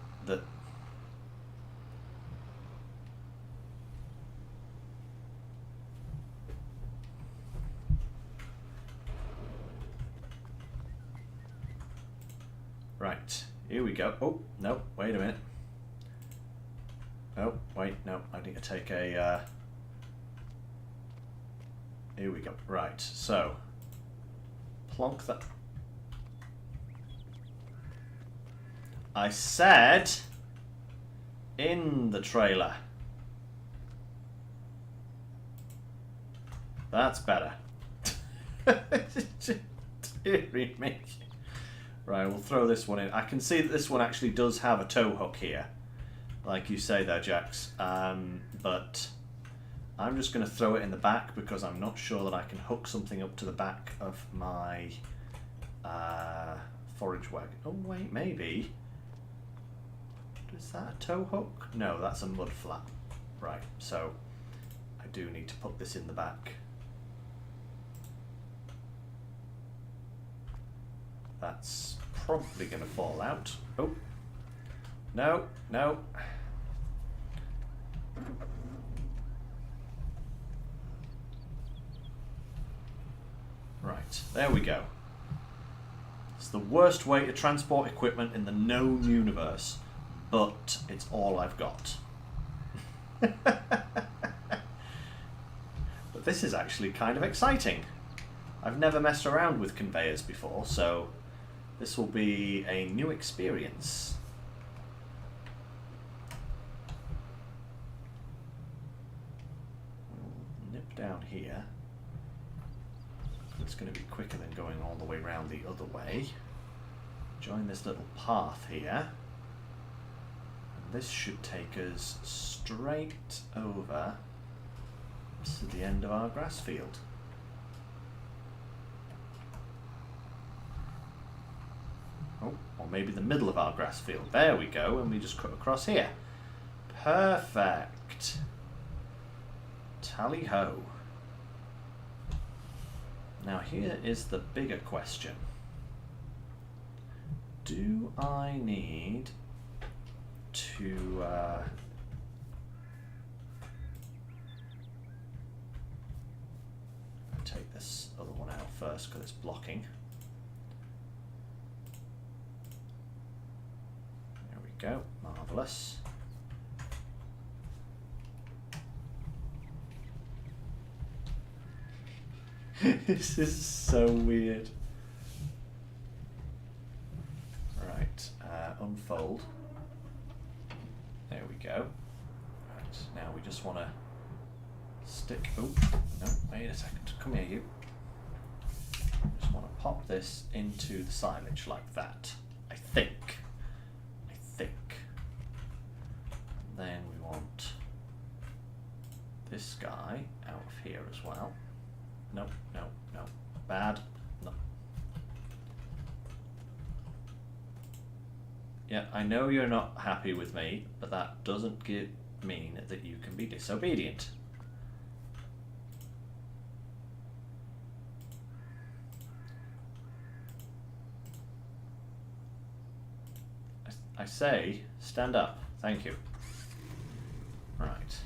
Right, here we go. Oh, no, wait a minute. Oh, wait, no, I need to take a... Here we go. Right, so... Plonk that... I said... in the trailer. That's better. Deary me. Right, we'll throw this one in. I can see that this one actually does have a tow hook here, like you say there, Jax. But I'm just going to throw it in the back because I'm not sure that I can hook something up to the back of my forage wagon. Oh wait, maybe. Is that a tow hook? No, that's a mud flap. Right, so I do need to put this in the back. That's probably going to fall out. Oh, no, no. Right, there we go. It's the worst way to transport equipment in the known universe, but it's all I've got. But this is actually kind of exciting. I've never messed around with conveyors before, so this will be a new experience. We'll nip down here. It's going to be quicker than going all the way around the other way. Join this little path here. And this should take us straight over to the end of our grass field. Oh, or maybe the middle of our grass field. There we go, and we just cut across here. Perfect. Tally ho. Now here is the bigger question. Do I need to take this other one out first because it's blocking. There we go, marvellous. This is so weird. Right, unfold. There we go. Right, now we just want to stick. Oh, no, wait a second. Come here, you. Just want to pop this into the silage like that. I think. here as well. No, no, no. Bad. No. Yeah, I know you're not happy with me, but that doesn't mean that you can be disobedient. I say, stand up. Thank you. Right.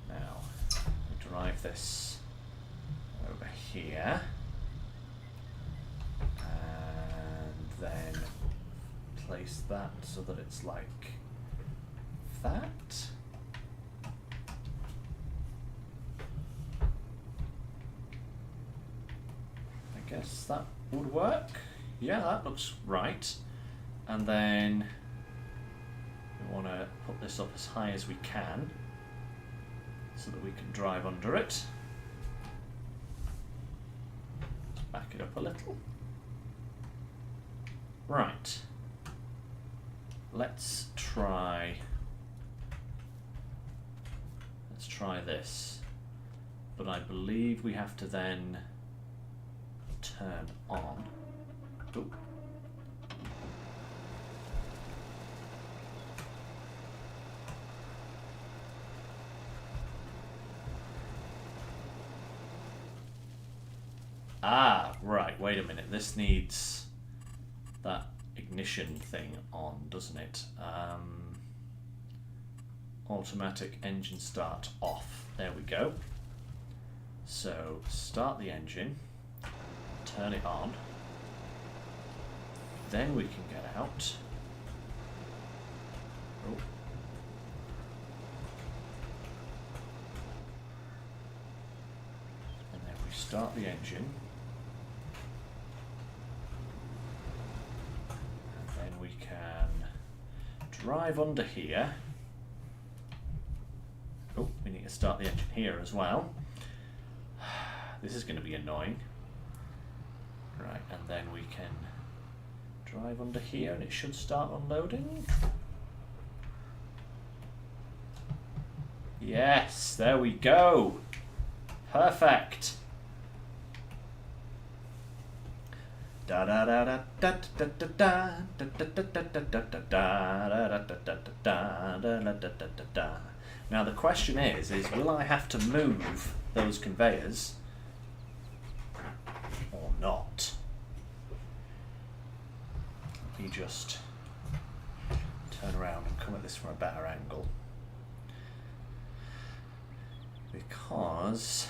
Now, we drive this over here. And then place that so that it's like that. I guess that would work. Yeah, that looks right. And then we want to put this up as high as we can so that we can drive under it. Back it up a little. Right. Let's try this. But I believe we have to then turn on. Ooh. Ah, right, wait a minute. This needs that ignition thing on, doesn't it? Automatic engine start off. There we go. So, start the engine, turn it on, then we can get out. Oh. And then we start the engine. We can drive under here. Oh, we need to start the engine here as well. This is going to be annoying. Right, and then we can drive under here and it should start unloading. Yes, there we go. Perfect. Now the question is will I have to move those conveyors or not? Let me just turn around and come at this from a better angle, because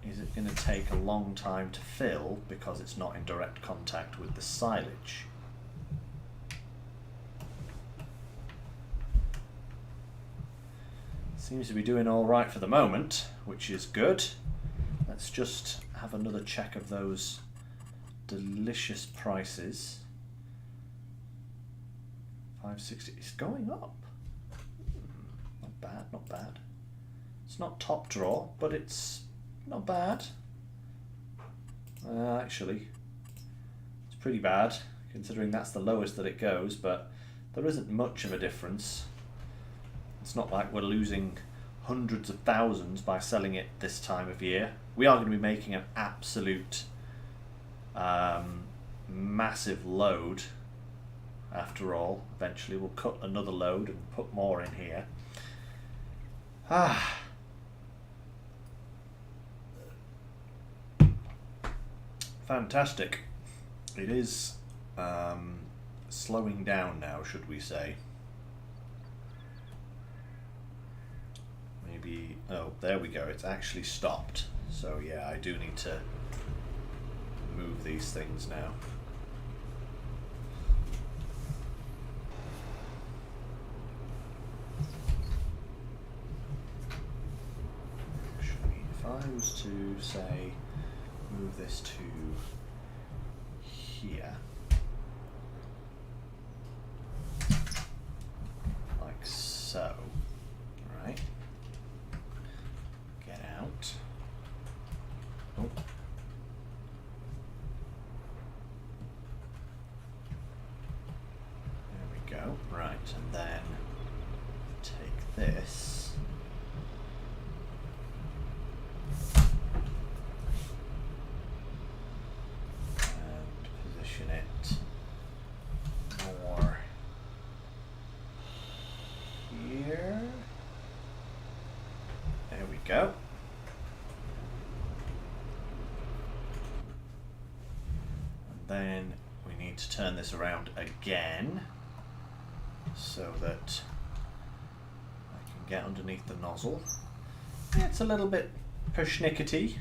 is it going to take a long time to fill because it's not in direct contact with the silage? Seems to be doing all right for the moment, which is good. Let's just have another check of those delicious prices. 560, it's going up. Not bad, not bad. It's not top drawer, but it's not bad. Actually, it's pretty bad considering that's the lowest that it goes, but there isn't much of a difference. It's not like we're losing hundreds of thousands by selling it this time of year. We are going to be making an absolute massive load after all. Eventually we'll cut another load and put more in here. Fantastic. It is slowing down now, should we say. Maybe, oh, there we go, it's actually stopped. So yeah, I do need to move these things now. Actually, if I was to say move this to here, like so, right? Get out. Oh. There we go. Right, and then this. And position it more here. There we go. And then we need to turn this around again so that I can get underneath the nozzle. It's a little bit persnickety,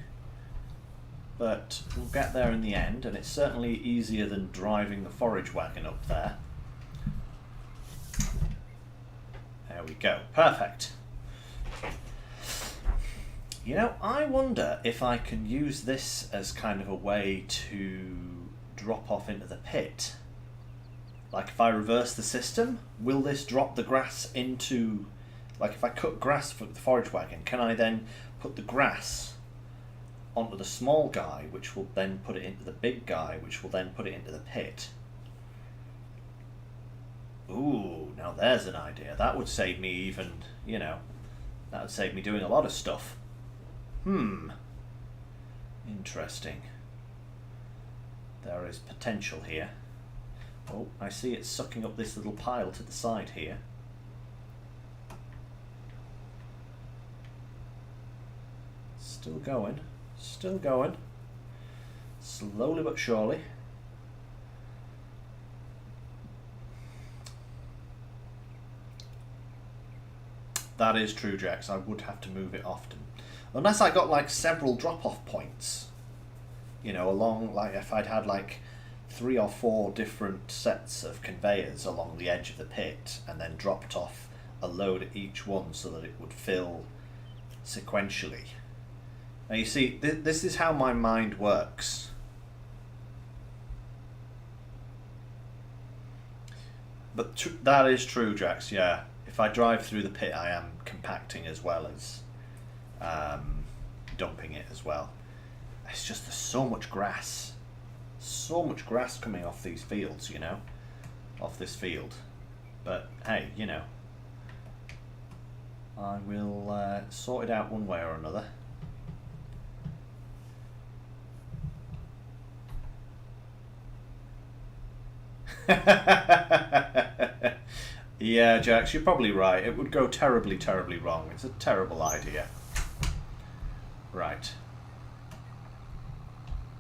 but we'll get there in the end, and it's certainly easier than driving the forage wagon up there. There we go. Perfect. You know, I wonder if I can use this as kind of a way to drop off into the pit. Like if I reverse the system, will this drop the grass into... Like if I cut grass for the forage wagon, can I then put the grass onto the small guy, which will then put it into the big guy, which will then put it into the pit? Ooh, now there's an idea. That would save me even, you know, that would save me doing a lot of stuff. Interesting. There is potential here. Oh, I see it's sucking up this little pile to the side here. Still going. Still going. Slowly but surely. That is true, Jax. I would have to move it often. Unless I got like several drop-off points. You know, along, like if I'd had like 3 or 4 different sets of conveyors along the edge of the pit and then dropped off a load at each one so that it would fill sequentially. Now you see, this is how my mind works. But that is true, Jax, yeah. If I drive through the pit, I am compacting as well as dumping it as well. It's just there's so much grass. So much grass coming off these fields, you know. Off this field. But hey, you know. I will sort it out one way or another. Yeah, Jax, you're probably right. It would go terribly, terribly wrong. It's a terrible idea. Right.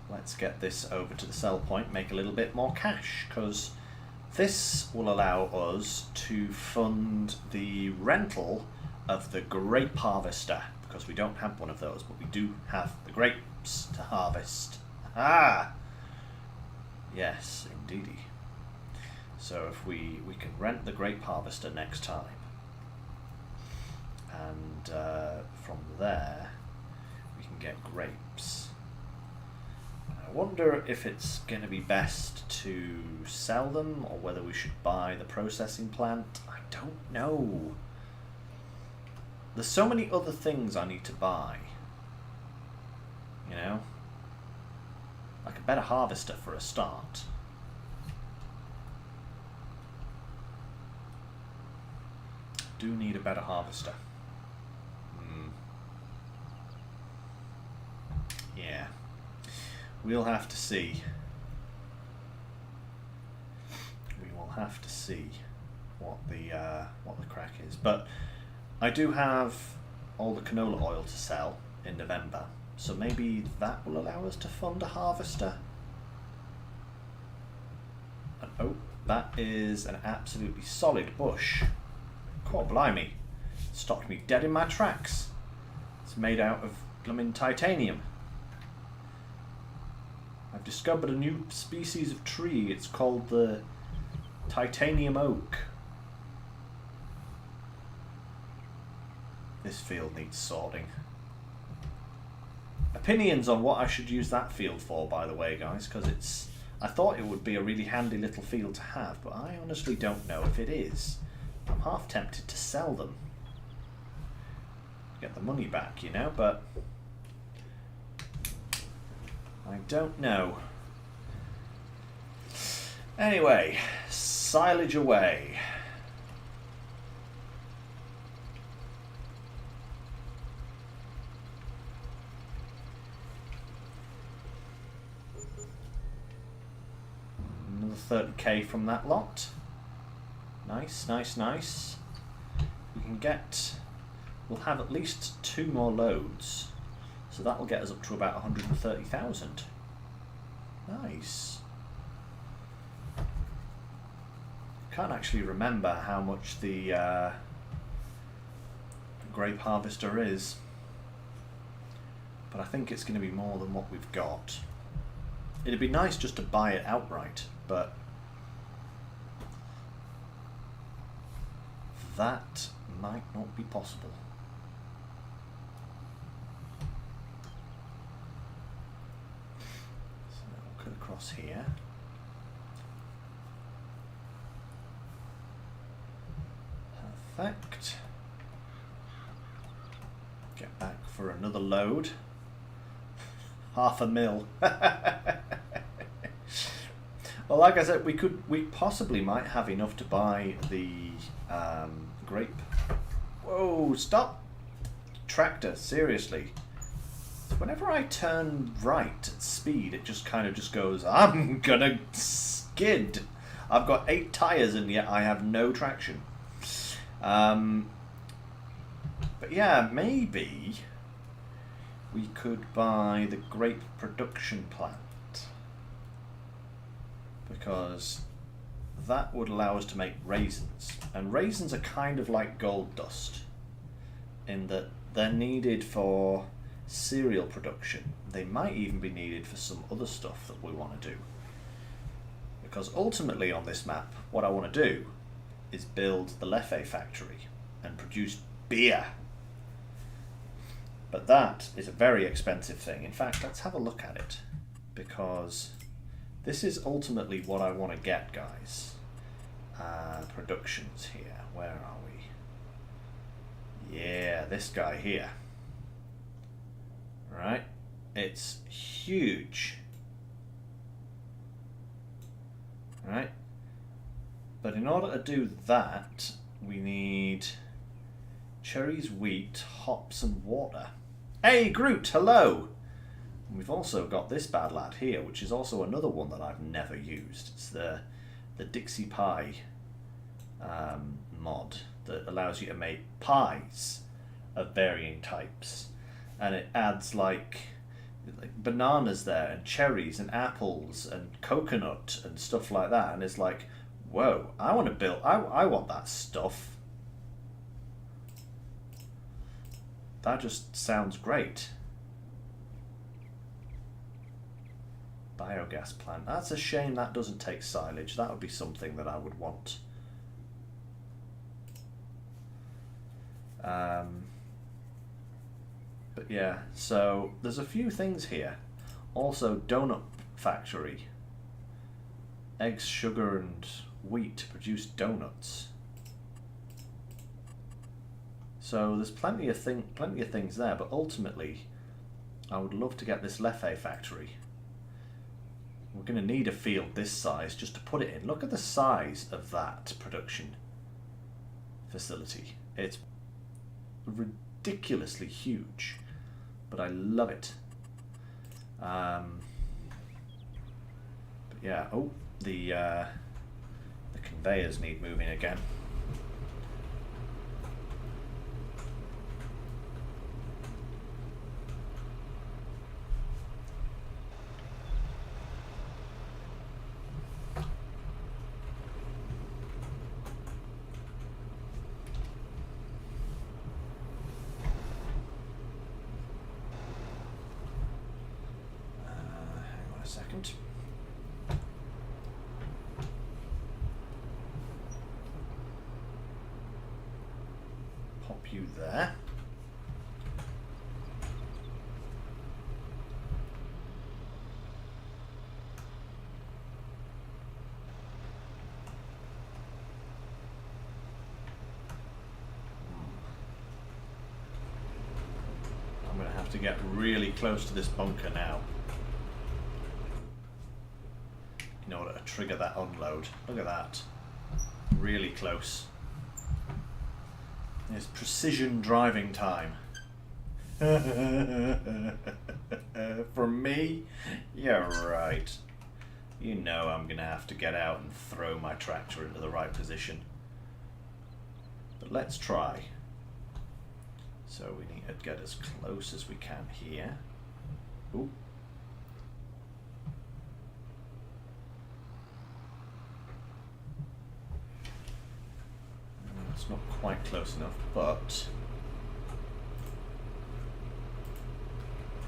Let's get this over to the sell point, make a little bit more cash, because this will allow us to fund the rental of the grape harvester, because we don't have one of those, but we do have the grapes to harvest. Ah! Yes, indeedy. So if we can rent the grape harvester next time, and from there we can get grapes. I wonder if it's going to be best to sell them or whether we should buy the processing plant. I don't know. There's so many other things I need to buy. You know? Like a better harvester for a start. Do need a better harvester. Yeah. We'll have to see. We will have to see what the crack is. But I do have all the canola oil to sell in November, so maybe that will allow us to fund a harvester. And oh, that is an absolutely solid bush. God blimey, it stopped me dead in my tracks. It's made out of blooming titanium. I've discovered a new species of tree. It's called the titanium oak. This field needs sorting. Opinions on what I should use that field for, by the way, guys, because I thought it would be a really handy little field to have, but I honestly don't know if it is. I'm half tempted to sell them. Get the money back, you know, but I don't know. Anyway, silage away. 30k from that lot. Nice, nice, nice. We can get... We'll have at least 2 more loads. So that will get us up to about 130,000. Nice. Can't actually remember how much the grape harvester is, but I think it's going to be more than what we've got. It'd be nice just to buy it outright, but that might not be possible. So we'll cut across here. Perfect. Get back for another load. 500,000. Well, like I said, we possibly might have enough to buy the grape. Whoa! Stop, tractor! Seriously. Whenever I turn right at speed, it just kind of just goes. I'm gonna skid. I've got 8 tires and yet I have no traction. But yeah, maybe we could buy the grape production plant, because that would allow us to make raisins, and raisins are kind of like gold dust in that they're needed for cereal production. They might even be needed for some other stuff that we want to do, because ultimately on this map what I want to do is build the Leffe factory and produce beer. But that is a very expensive thing. In fact, let's have a look at it, because this is ultimately what I want to get, guys. Productions here. Where are we? Yeah, this guy here. Right? It's huge. Right? But in order to do that, we need cherries, wheat, hops and water. Hey Groot, hello! And we've also got this bad lad here, which is also another one that I've never used. It's the Dixie Pie mod that allows you to make pies of varying types. And it adds like bananas there, and cherries and apples and coconut and stuff like that. And it's like, whoa, I want to build, I want that stuff. That just sounds great. Biogas plant. That's a shame that doesn't take silage. That would be something that I would want. But yeah, so there's a few things here. Also, donut factory. Eggs, sugar and wheat to produce donuts. So there's plenty of things there, but ultimately I would love to get this Leffe factory. We're going to need a field this size just to put it in. Look at the size of that production facility. It's ridiculously huge, but I love it. But yeah, oh, the conveyors need moving again. Second. Pop you there. I'm going to have to get really close to this bunker now in order to trigger that unload. Look at that. Really close. It's precision driving time. From me? Yeah, right. You know I'm going to have to get out and throw my tractor into the right position. But let's try. So we need to get as close as we can here. Ooh. It's not quite close enough, but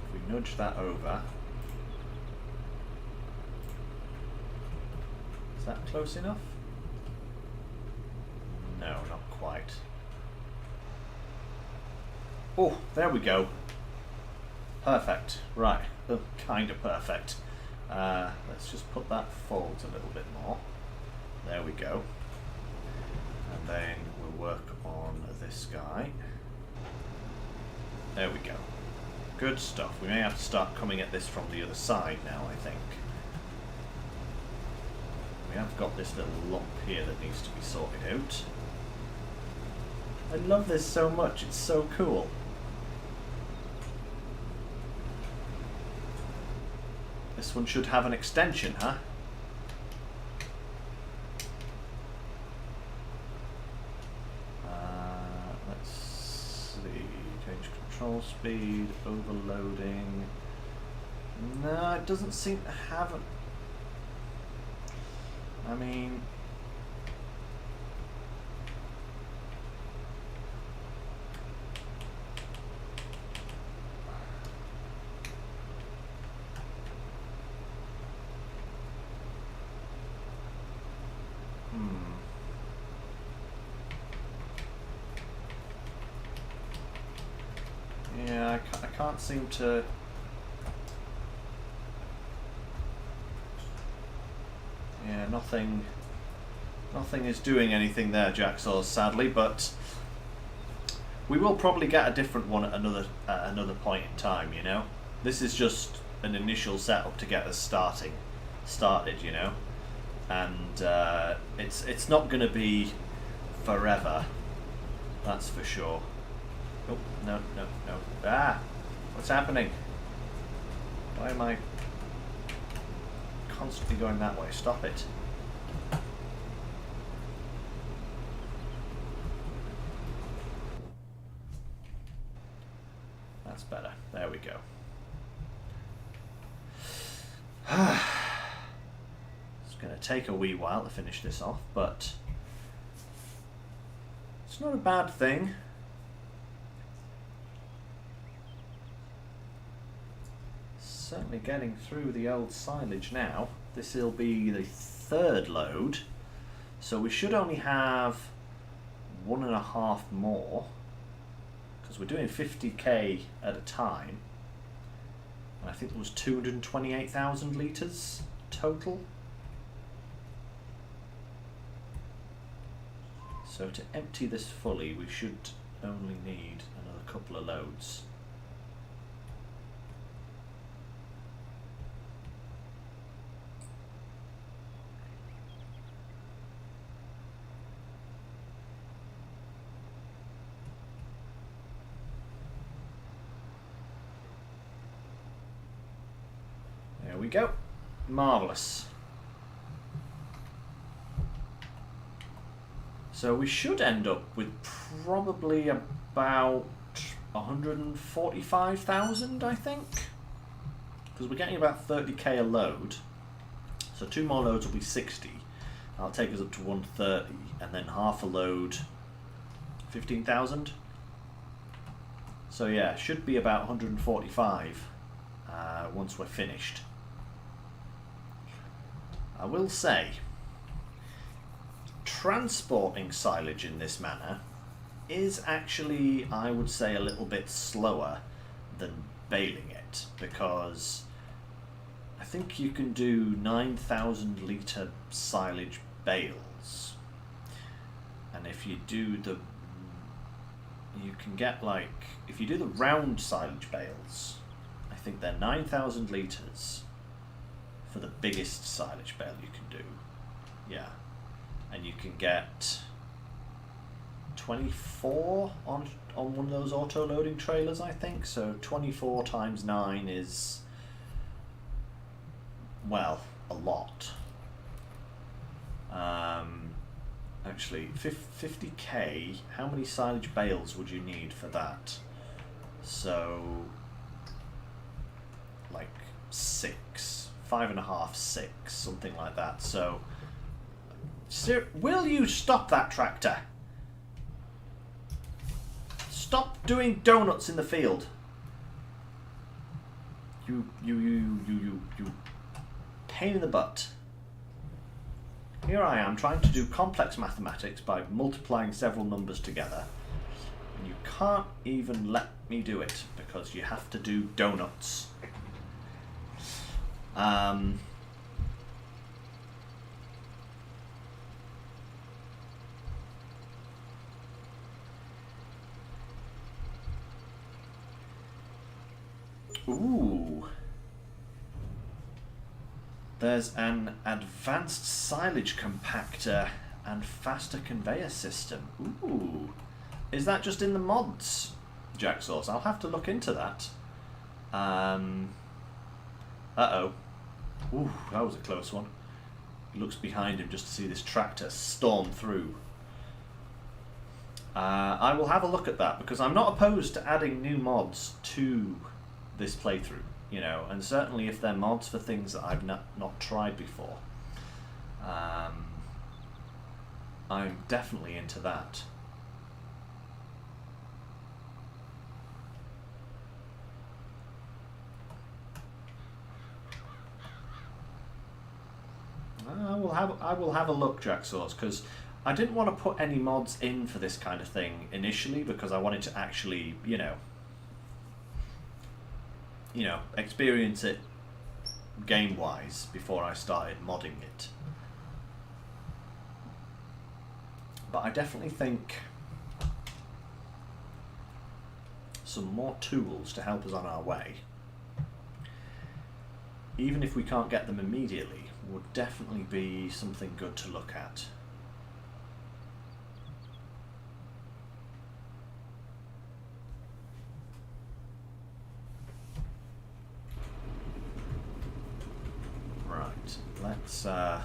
if we nudge that over, is that close enough? No, not quite. Oh, there we go. Perfect. Right, kind of perfect. Let's just put that forward a little bit more. There we go. And then we'll work on this guy. There we go. Good stuff. We may have to start coming at this from the other side now, I think. We have got this little lump here that needs to be sorted out. I love this so much, it's so cool. This one should have an extension, huh? Let's see. Change control speed, overloading. No, it doesn't seem to have a... I mean... Yeah, I can't seem to... Yeah, nothing is doing anything there, Jacksaws, sadly, but we will probably get a different one at another point in time, you know? This is just an initial setup to get us started, you know? And it's not going to be forever, that's for sure. Oh, no. Ah! What's happening? Why am I constantly going that way? Stop it. That's better. There we go. It's going to take a wee while to finish this off, but it's not a bad thing. Certainly getting through the old silage now. This will be the third load, so we should only have 1.5 more, because we're doing 50k at a time, and I think there was 228,000 litres total. So to empty this fully, we should only need another couple of loads. There we go. Marvellous. So we should end up with probably about 145,000, I think. Because we're getting about 30k a load. So 2 more loads will be 60. That'll take us up to 130. And then half a load, 15,000. So yeah, should be about 145 once we're finished. I will say, transporting silage in this manner is actually, I would say, a little bit slower than baling it, because I think you can do 9,000 litre silage bales, and if you do the, you can get like, if you do the round silage bales, I think they're 9,000 litres for the biggest silage bale you can do. Yeah. And you can get 24 on one of those auto-loading trailers, I think. So 24 times 9 is, well, a lot. Actually, 50k, how many silage bales would you need for that? So, like 6, 5.5, 6, something like that. So, will you stop that tractor? Stop doing donuts in the field. You pain in the butt. Here I am trying to do complex mathematics by multiplying several numbers together, and you can't even let me do it because you have to do donuts. Ooh. There's an advanced silage compactor and faster conveyor system. Ooh. Is that just in the mods, Jacksaws? I'll have to look into that. Uh-oh. Ooh, that was a close one. He looks behind him just to see this tractor storm through. I will have a look at that because I'm not opposed to adding new mods to this playthrough. You know, and certainly if they're mods for things that I've not tried before, I'm definitely into that. I will have a look, Jacksaws, because I didn't want to put any mods in for this kind of thing initially because I wanted to actually, you know, experience it game-wise before I started modding it. But I definitely think some more tools to help us on our way, even if we can't get them immediately, would definitely be something good to look at. Let's move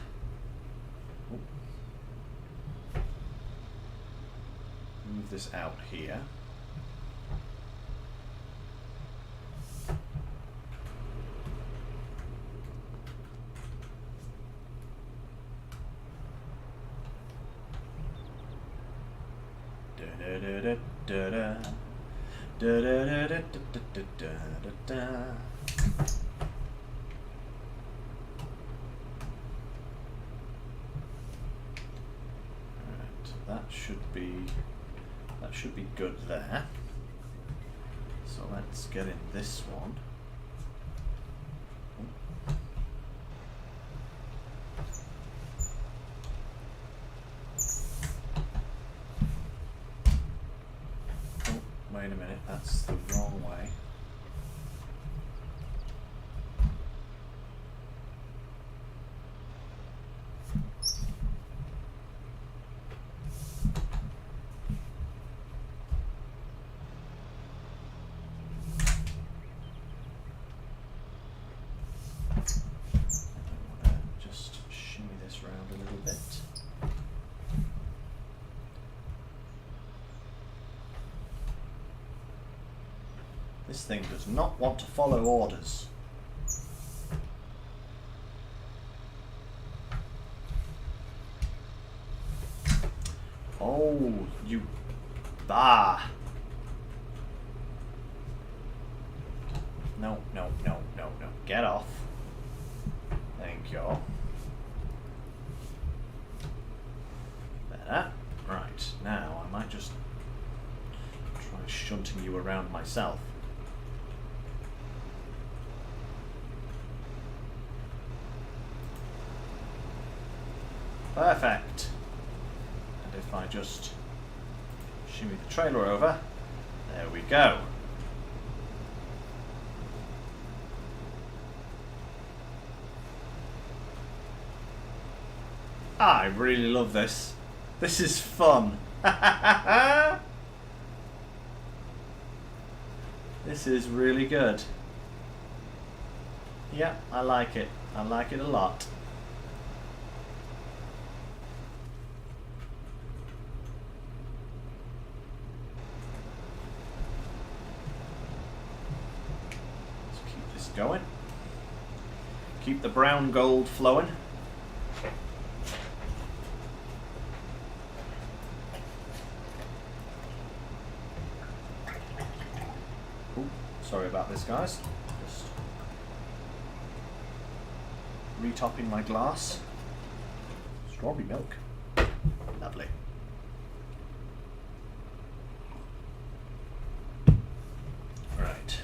this out here. That should be good there. So let's get in this one. Oh, wait a minute, that's the wrong way. This thing does not want to follow orders. Oh, you... Ah! No. Get off. Thank you. There. Right, now I might just try shunting you around myself. Perfect. And if I just shimmy the trailer over, there we go. I really love this. This is fun. This is really good. Yeah, I like it. I like it a lot. Let's keep this going. Keep the brown gold flowing. Ooh, sorry about this, guys. Just retopping my glass. Strawberry milk. Lovely. Right.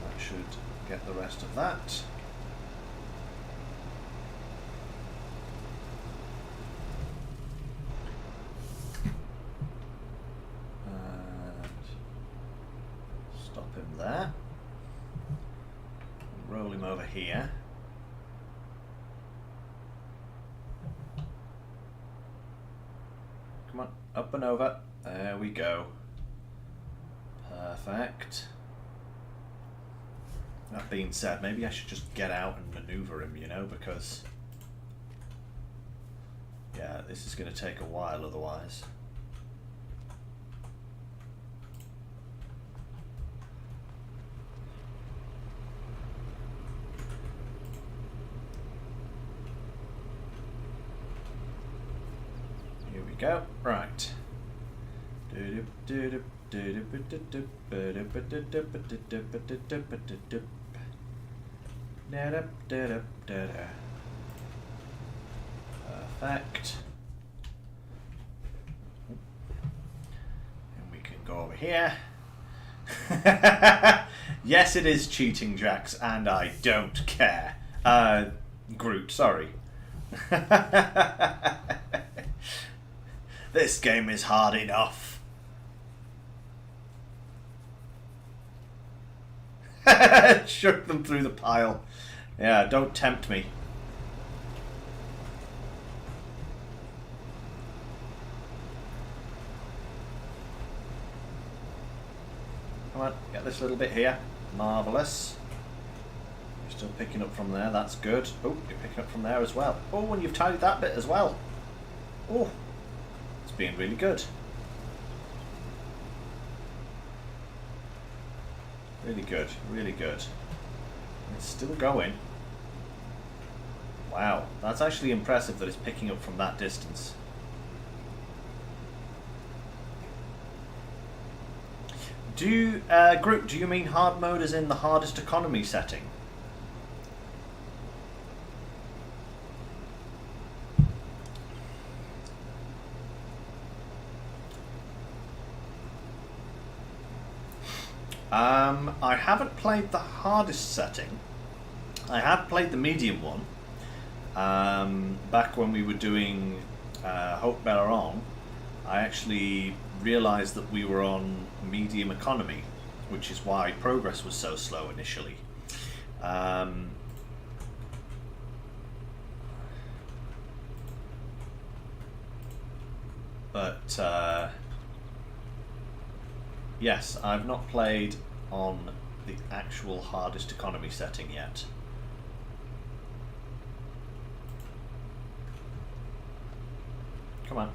That should get the rest of that. Stop him there. Roll him over here. Come on, up and over. There we go. Perfect. That being said, maybe I should just get out and maneuver him, you know, because yeah, this is going to take a while otherwise. Here we go. Right. Perfect. And we can go over here. Yes, it is cheating, Jax, and I don't care. Groot, sorry. This game is hard enough. Shook them through the pile. Yeah, don't tempt me. Come on, get this little bit here. Marvellous. You're still picking up from there, that's good. Oh, you're picking up from there as well. Oh, and you've tidied that bit as well. Oh, it's being really good. Really good, really good. It's still going. Wow, that's actually impressive that it's picking up from that distance. Group, do you mean hard mode as in the hardest economy setting? I haven't played the hardest setting. I have played the medium one. Back when we were doing Hope Baler on, I actually realised that we were on medium economy, which is why progress was so slow initially. But yes, I've not played on the actual hardest economy setting yet. Come on.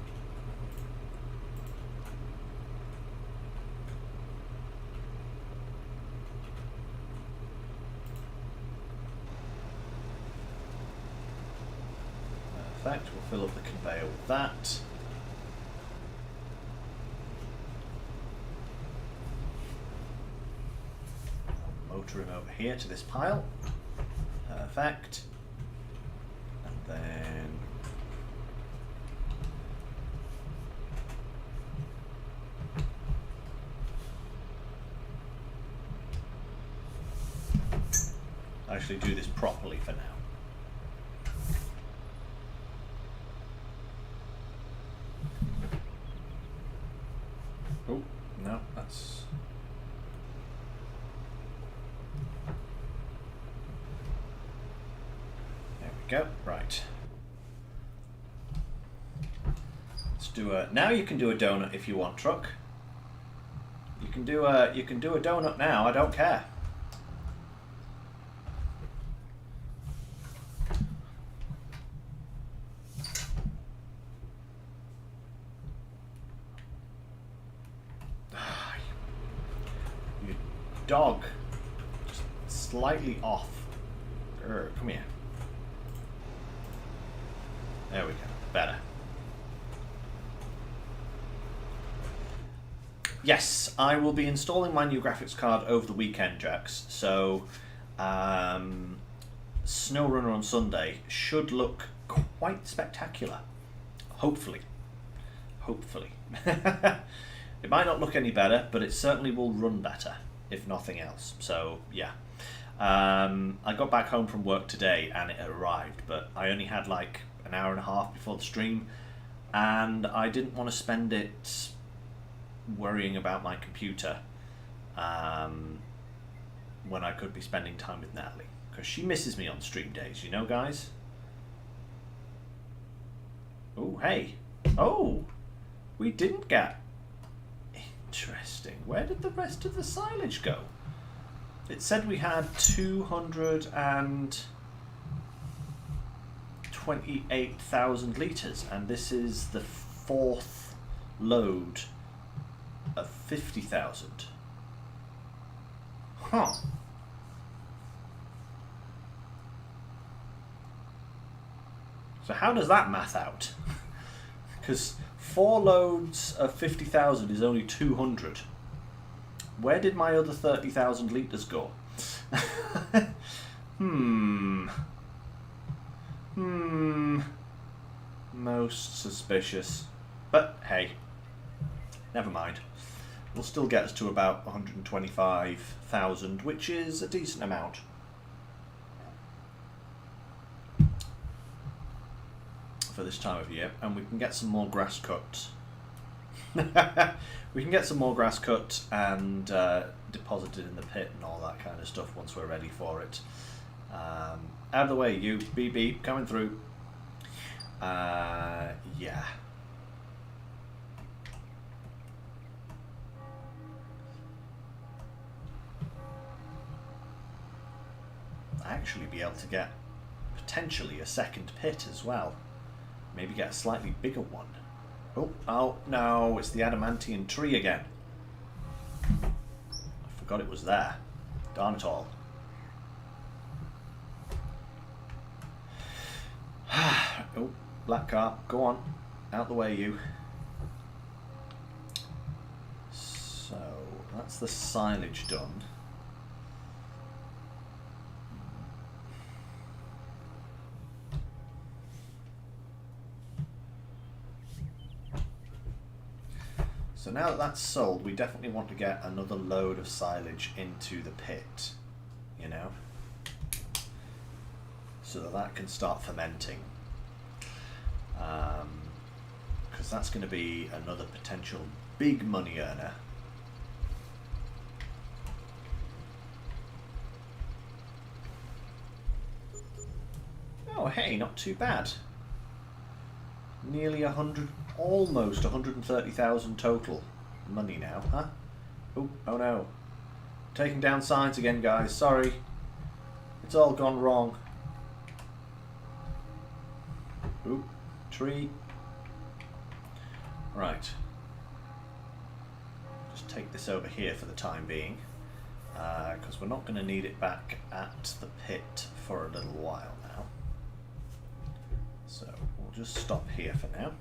Perfect, we'll fill up the conveyor with that. Motor him over here to this pile. Perfect. And then actually do this properly for now. Oh, no, that's... There we go, right. Let's do a... Now you can do a donut if you want, Truck. You can do a donut now. I don't care. You dog, just slightly off. Come here. There we go. Better. Yes, I will be installing my new graphics card over the weekend, Jax. So, SnowRunner on Sunday should look quite spectacular. Hopefully. Hopefully. It might not look any better, but it certainly will run better, if nothing else. So, yeah. I got back home from work today and it arrived, but I only had like an hour and a half before the stream, and I didn't want to spend it worrying about my computer when I could be spending time with Natalie, because she misses me on stream days, you know, guys. Oh, hey. Oh, we didn't get... Interesting. Where did the rest of the silage go? It said we had 228,000 litres, and this is the 4th load of 50,000. Huh. So how does that math out? Because 4 loads of 50,000 is only 200. Where did my other 30,000 litres go? Most suspicious. But hey, never mind. We'll still get us to about 125,000, which is a decent amount. For this time of year, and we can get some more grass cut. We can get some more grass cut and deposited in the pit and all that kind of stuff once we're ready for it. Out of the way, you. Beep beep, coming through. Yeah. Actually be able to get potentially a second pit as well. Maybe get a slightly bigger one. Oh no, it's the adamantine tree again. I forgot it was there. Darn it all. Oh, black car, go on. Out the way, you. So, that's the silage done. So now that that's sold, we definitely want to get another load of silage into the pit, you know, so that that can start fermenting, because that's going to be another potential big money earner. Oh hey, not too bad. Nearly 100, almost 130,000 total money now, huh? Oh no. Taking down signs again, guys, sorry. It's all gone wrong. Oop, tree. Right. Just take this over here for the time being, because we're not going to need it back at the pit for a little while now. So we'll just stop here for now.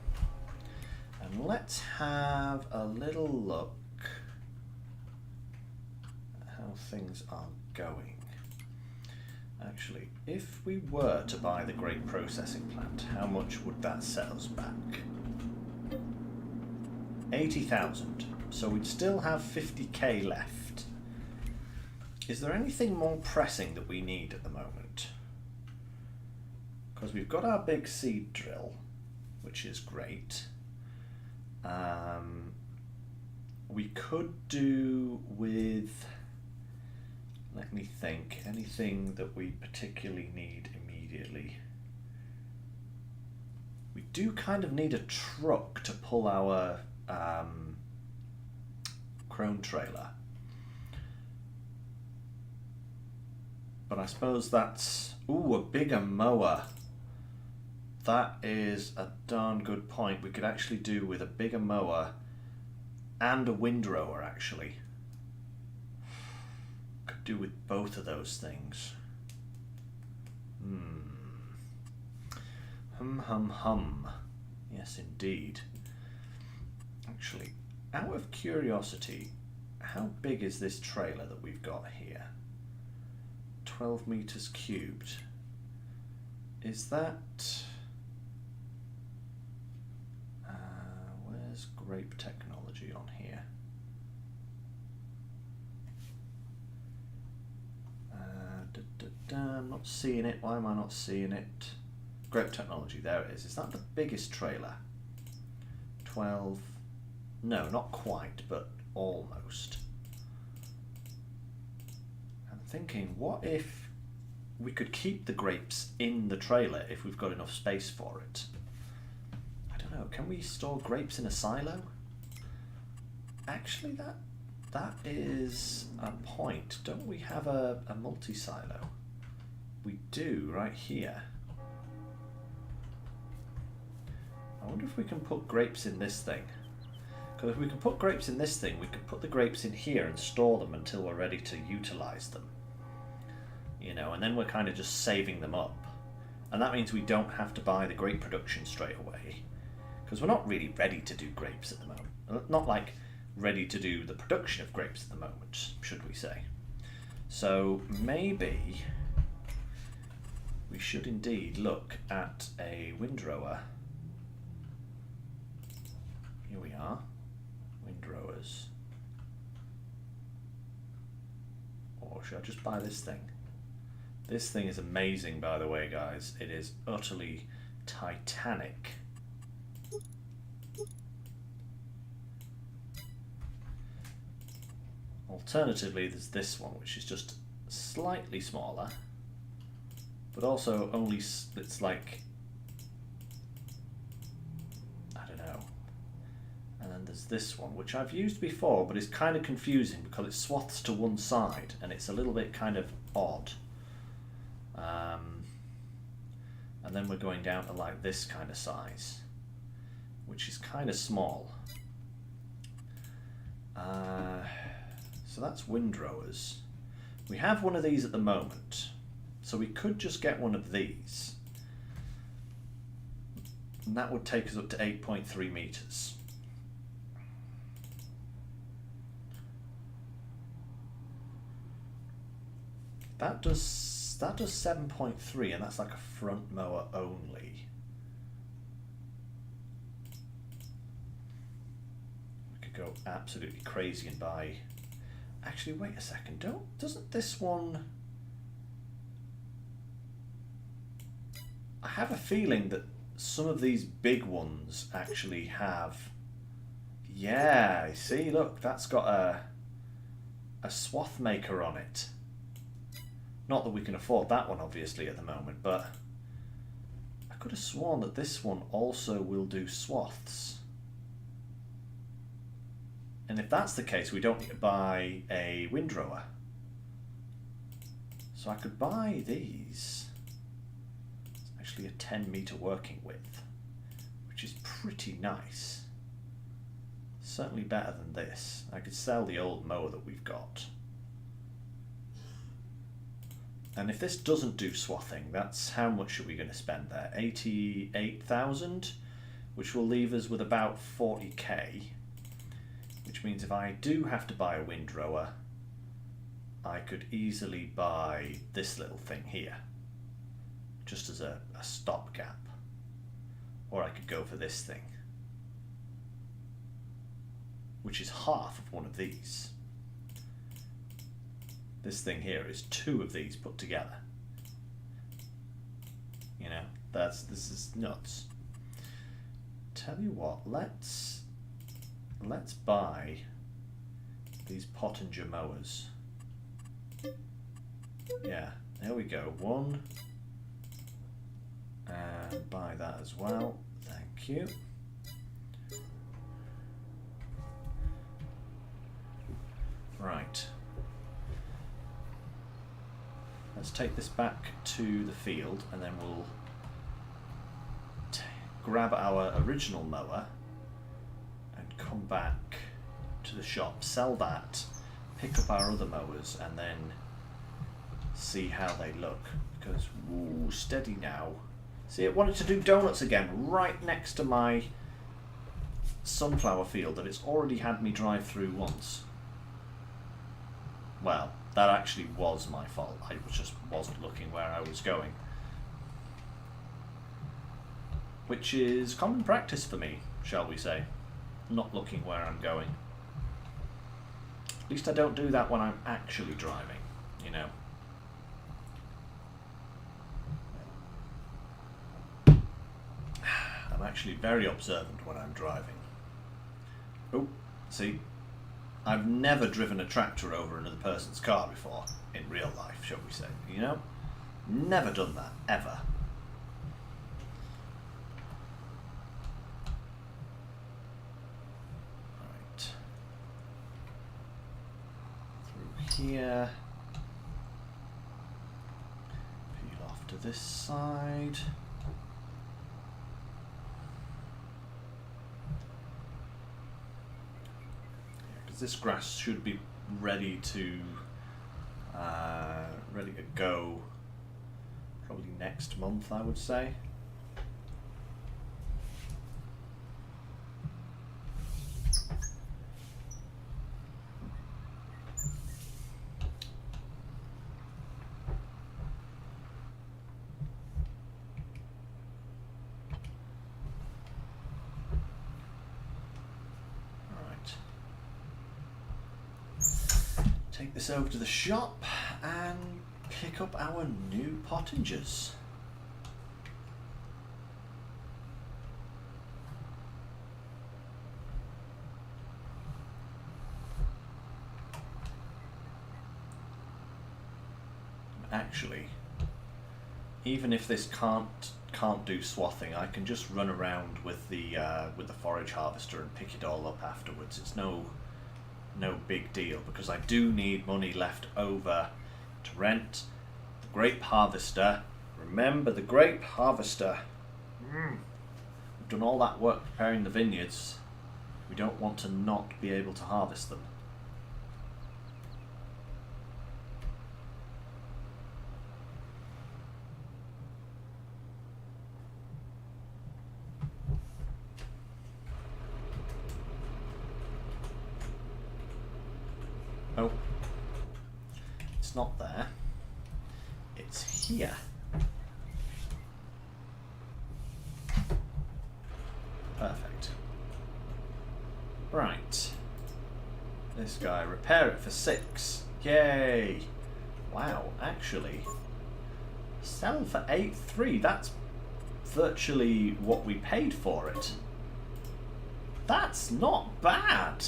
And let's have a little look at how things are going. Actually, if we were to buy the grape processing plant, how much would that set us back? 80,000. So we'd still have 50k left. Is there anything more pressing that we need at the moment? Because we've got our big seed drill, which is great. We could do with, let me think, anything that we particularly need immediately. We do kind of need a truck to pull our Krone trailer. But I suppose that's... Ooh, a bigger mower. That is a darn good point. We could actually do with a bigger mower and a windrower, actually. Could do with both of those things. Hum. Yes, indeed. Actually, out of curiosity, how big is this trailer that we've got here? 12 meters cubed. Is that... where's grape technology on here? I'm not seeing it. Why am I not seeing it? Grape technology, there it is. Is that the biggest trailer? 12... No, not quite, but almost. I'm thinking, what if we could keep the grapes in the trailer if we've got enough space for it? I don't know, can we store grapes in a silo? Actually, that is a point. Don't we have a multi-silo? We do, right here. I wonder if we can put grapes in this thing. Because if we can put grapes in this thing, we could put the grapes in here and store them until we're ready to utilise them. You know, and then we're kind of just saving them up. And that means we don't have to buy the grape production straight away. Because we're not really ready to do grapes at the moment. Not like ready to do the production of grapes at the moment, should we say. So maybe we should indeed look at a windrower. Here we are, windrowers. Or should I just buy this thing? This thing is amazing, by the way, guys. It is utterly titanic. Alternatively, there's this one, which is just slightly smaller, but also only, it's like, I don't know. And then there's this one, which I've used before, but it's kind of confusing because it swaths to one side, and it's a little bit kind of odd. And then we're going down to like this kind of size, which is kind of small. So that's windrowers. We have one of these at the moment, so we could just get one of these. And that would take us up to 8.3 meters. That does 7.3, and that's like a front mower only. We could go absolutely crazy and buy... Actually, wait a second. Doesn't this one... I have a feeling that some of these big ones actually have... Yeah, see, look, that's got a swath maker on it. Not that we can afford that one, obviously, at the moment, but I could have sworn that this one also will do swaths. And if that's the case, we don't need to buy a windrower. So I could buy these. It's actually a 10-meter working width, which is pretty nice. Certainly better than this. I could sell the old mower that we've got. And if this doesn't do swathing, that's how much are we going to spend there? 88,000, which will leave us with about 40k. Which means if I do have to buy a windrower, I could easily buy this little thing here, just as a stopgap. Or I could go for this thing, which is half of one of these. This thing here is two of these put together. You know, this is nuts. Tell you what, let's buy these Pottinger mowers. Yeah, there we go. One. And buy that as well. Thank you. take this back to the field and then we'll grab our original mower and come back to the shop, sell that, pick up our other mowers and then see how they look. Because, ooh, steady now. See, it wanted to do donuts again right next to my sunflower field that it's already had me drive through once. Well, that actually was my fault. I just wasn't looking where I was going. Which is common practice for me, shall we say. Not looking where I'm going. At least I don't do that when I'm actually driving, you know. I'm actually very observant when I'm driving. Oh, see? I've never driven a tractor over another person's car before, in real life, shall we say, you know? Never done that, ever. Right. Through here. Peel off to this side. This grass should be ready to go probably next month, I would say. Take this over to the shop and pick up our new pottingers. Actually, even if this can't do swathing, I can just run around with the forage harvester and pick it all up afterwards. It's no big deal, because I do need money left over to rent the grape harvester. Remember the grape harvester. We've done all that work preparing the vineyards. We don't want to not be able to harvest them. Oh, it's not there. It's here. Perfect. Right. This guy, repair it for 6. Yay! Wow, actually, sell for 8.3. That's virtually what we paid for it. That's not bad.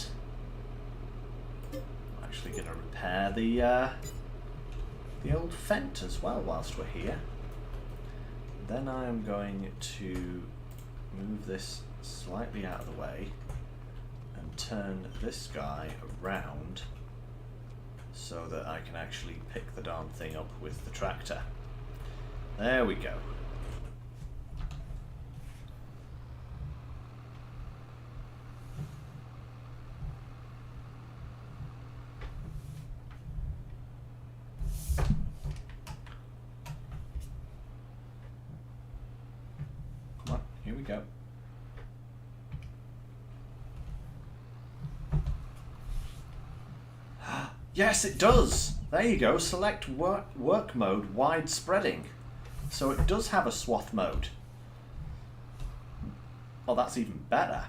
Actually going to repair the old fent as well whilst we're here. Then I am going to move this slightly out of the way and turn this guy around so that I can actually pick the darn thing up with the tractor. There we go. Here we go. Yes, it does! There you go. Select work mode wide spreading. So it does have a swath mode. Oh, that's even better.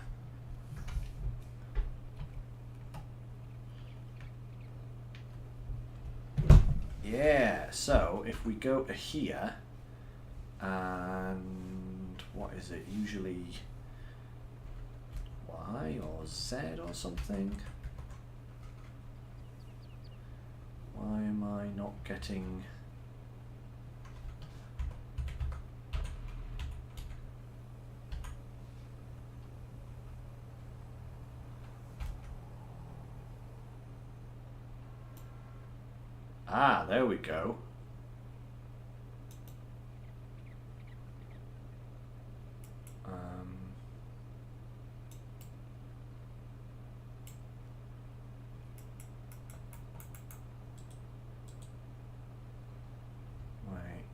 Yeah, so if we go to here and what is it? Usually Y or Z or something. Why am I not getting... Ah, there we go.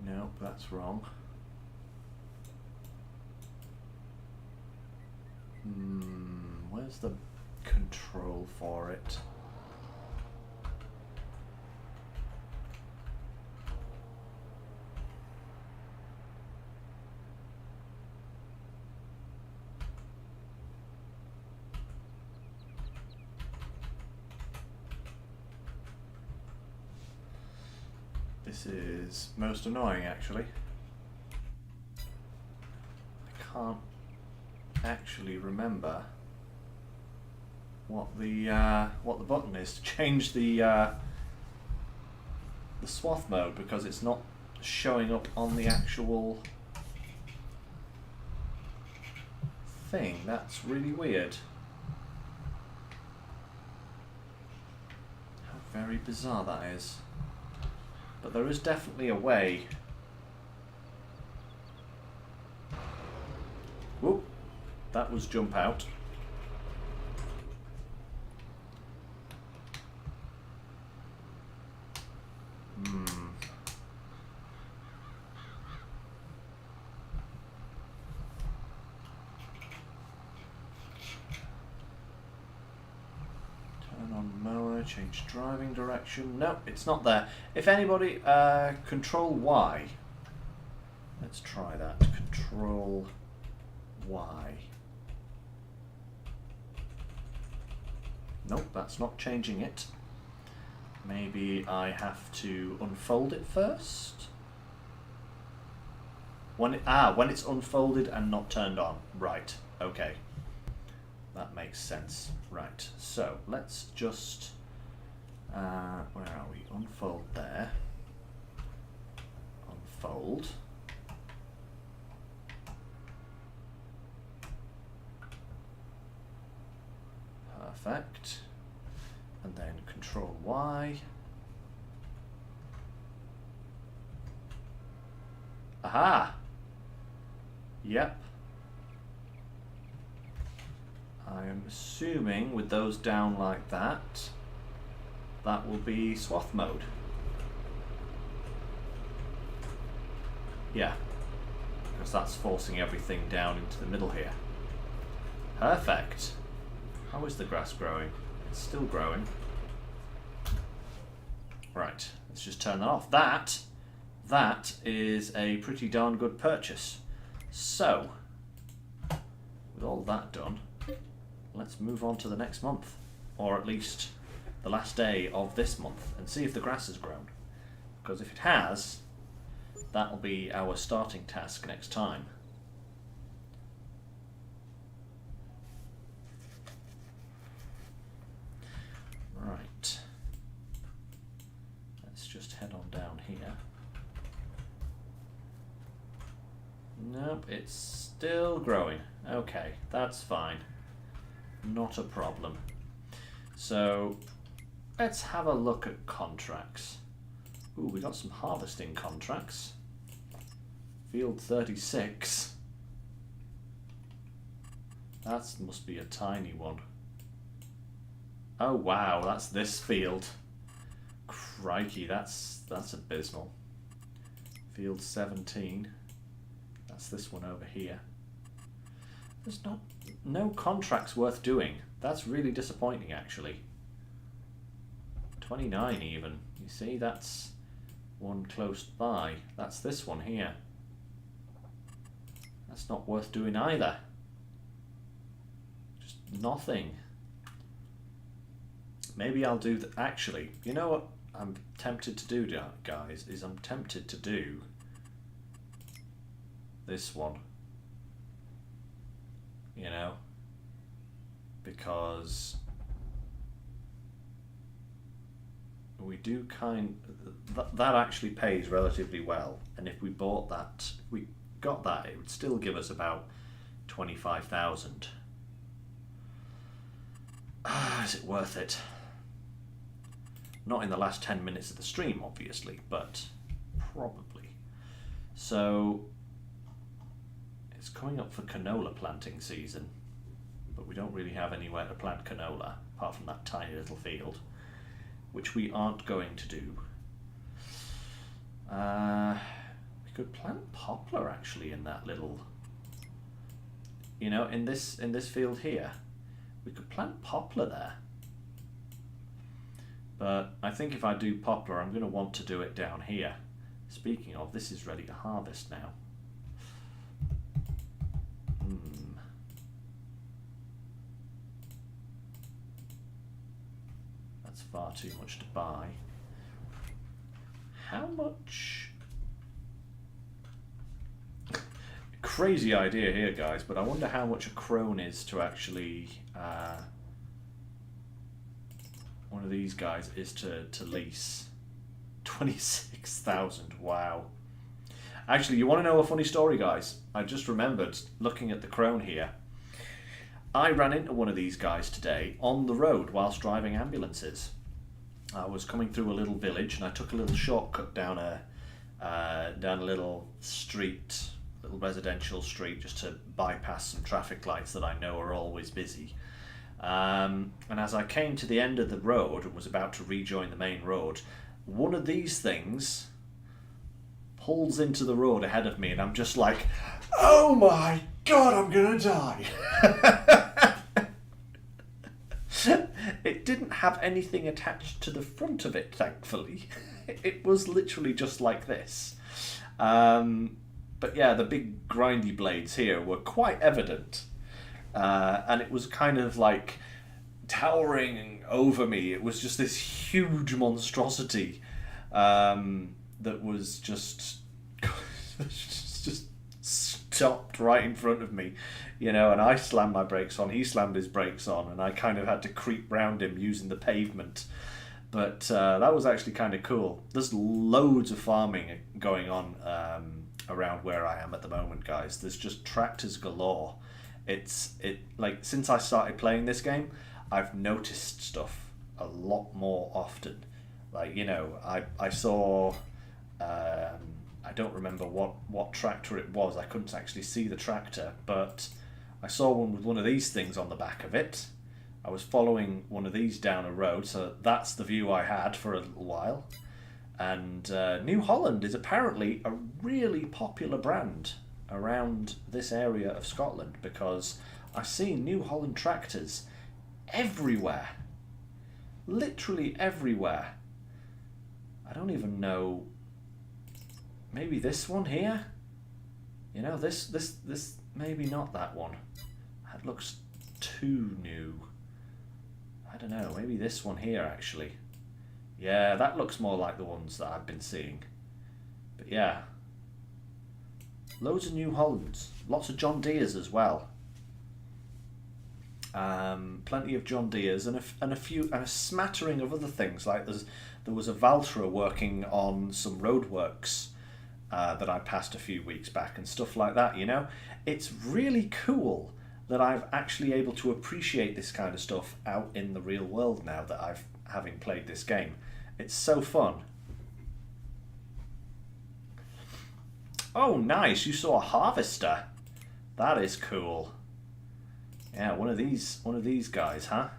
Nope, that's wrong. Where's the control for it? This is most annoying, actually. I can't actually remember what the button is to change the swath mode, because it's not showing up on the actual thing. That's really weird. How very bizarre that is. But there is definitely a way. Whoop, that was jump out. Change driving direction. Nope, it's not there. If anybody, Control Y. Let's try that. Control Y. Nope, that's not changing it. Maybe I have to unfold it first. When it's unfolded and not turned on. Right. Okay. That makes sense. Right. So let's just. Where are we? Unfold there. Unfold. Perfect. And then Control Y. Aha! Yep. I am assuming with those down like that, that will be swath mode. Yeah, because that's forcing everything down into the middle here. Perfect. How is the grass growing? It's still growing. Right, let's just turn that off. That is a pretty darn good purchase. So, with all that done, let's move on to the next month, or at least the last day of this month, and see if the grass has grown. Because if it has, that'll be our starting task next time. Right. Let's just head on down here. Nope, it's still growing. Okay, that's fine. Not a problem. So, let's have a look at contracts. Ooh, we got some harvesting contracts. Field 36. That must be a tiny one. Oh wow, that's this field. Crikey, that's abysmal. Field 17. That's this one over here. There's no contracts worth doing. That's really disappointing, actually. 29 even. You see, that's one close by. That's this one here. That's not worth doing either. Just nothing. Maybe I'll do that. Actually, you know what I'm tempted to do, guys, is I'm tempted to do this one. You know? Because we do that actually pays relatively well, and if we bought that, if we got that, it would still give us about 25,000. Is it worth it? Not in the last 10 minutes of the stream, obviously, but probably. So it's coming up for canola planting season, but we don't really have anywhere to plant canola apart from that tiny little field, which we aren't going to do. could plant poplar actually in that little, you know, in this field here. We could plant poplar there. But I think if I do poplar, I'm going to want to do it down here. Speaking of, this is ready to harvest now. That's far too much to buy. How much? Crazy idea here, guys, but I wonder how much a krone is to actually one of these guys is to lease. 26,000. Wow. Actually, you want to know a funny story, guys? I just remembered looking at the krone here. I ran into one of these guys today on the road whilst driving ambulances. I was coming through a little village and I took a little shortcut down a little street, little residential street, just to bypass some traffic lights that I know are always busy. And as I came to the end of the road and was about to rejoin the main road, one of these things pulls into the road ahead of me, and I'm just like, oh my god, I'm gonna die. It didn't have anything attached to the front of it, thankfully. It was literally just like this. But yeah, the big grindy blades here were quite evident. And it was kind of like towering over me. It was just this huge monstrosity that was just stopped right in front of me, you know, and I slammed my brakes on, he slammed his brakes on, and I kind of had to creep round him using the pavement. But that was actually kind of cool. There's loads of farming going on around where I am at the moment, guys. There's just tractors galore. Like, since I started playing this game, I've noticed stuff a lot more often. Like, you know, I saw, I don't remember what tractor it was. I couldn't actually see the tractor, but I saw one with one of these things on the back of it. I was following one of these down a road, so that's the view I had for a little while. And New Holland is apparently a really popular brand around this area of Scotland, because I see New Holland tractors everywhere, literally everywhere. I don't even know, maybe this one here, you know, this maybe not that one, that looks too new. I don't know, maybe this one here actually. Yeah, that looks more like the ones that I've been seeing. But yeah, loads of New Hollands, lots of John Deeres as well. Plenty of John Deeres and a smattering of other things. Like there was a Valtra working on some roadworks that I passed a few weeks back and stuff like that. You know, it's really cool that I've actually able to appreciate this kind of stuff out in the real world now that I've having played this game. It's so fun. Oh, nice! You saw a harvester. That is cool. Yeah, one of these guys, huh?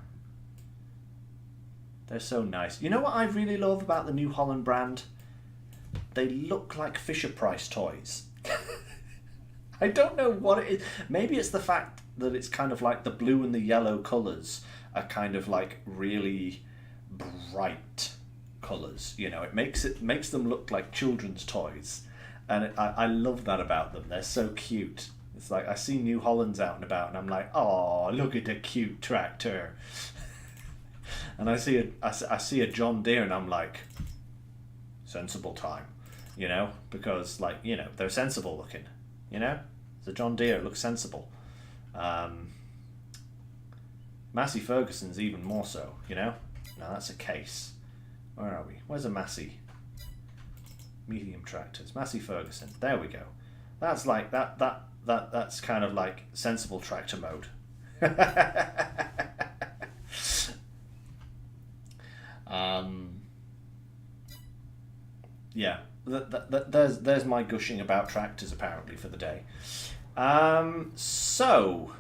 They're so nice. You know what I really love about the New Holland brand? They look like Fisher-Price toys. I don't know what it is. Maybe it's the fact that it's kind of like the blue and the yellow colours are kind of like really bright colours. You know, it makes them look like children's toys. And I love that about them. They're so cute. It's like I see New Hollands out and about and I'm like, oh, look at the cute tractor. And I see a John Deere and I'm like, sensible time, you know, because, like, you know, they're sensible looking, you know. The John Deere looks sensible. Massey-Ferguson's even more so, you know. Now that's a case. Where are we? Where's a Massey? Medium tractors, Massey-Ferguson. There we go. That's like that's kind of like sensible tractor mode. Yeah, there's my gushing about tractors apparently for the day. So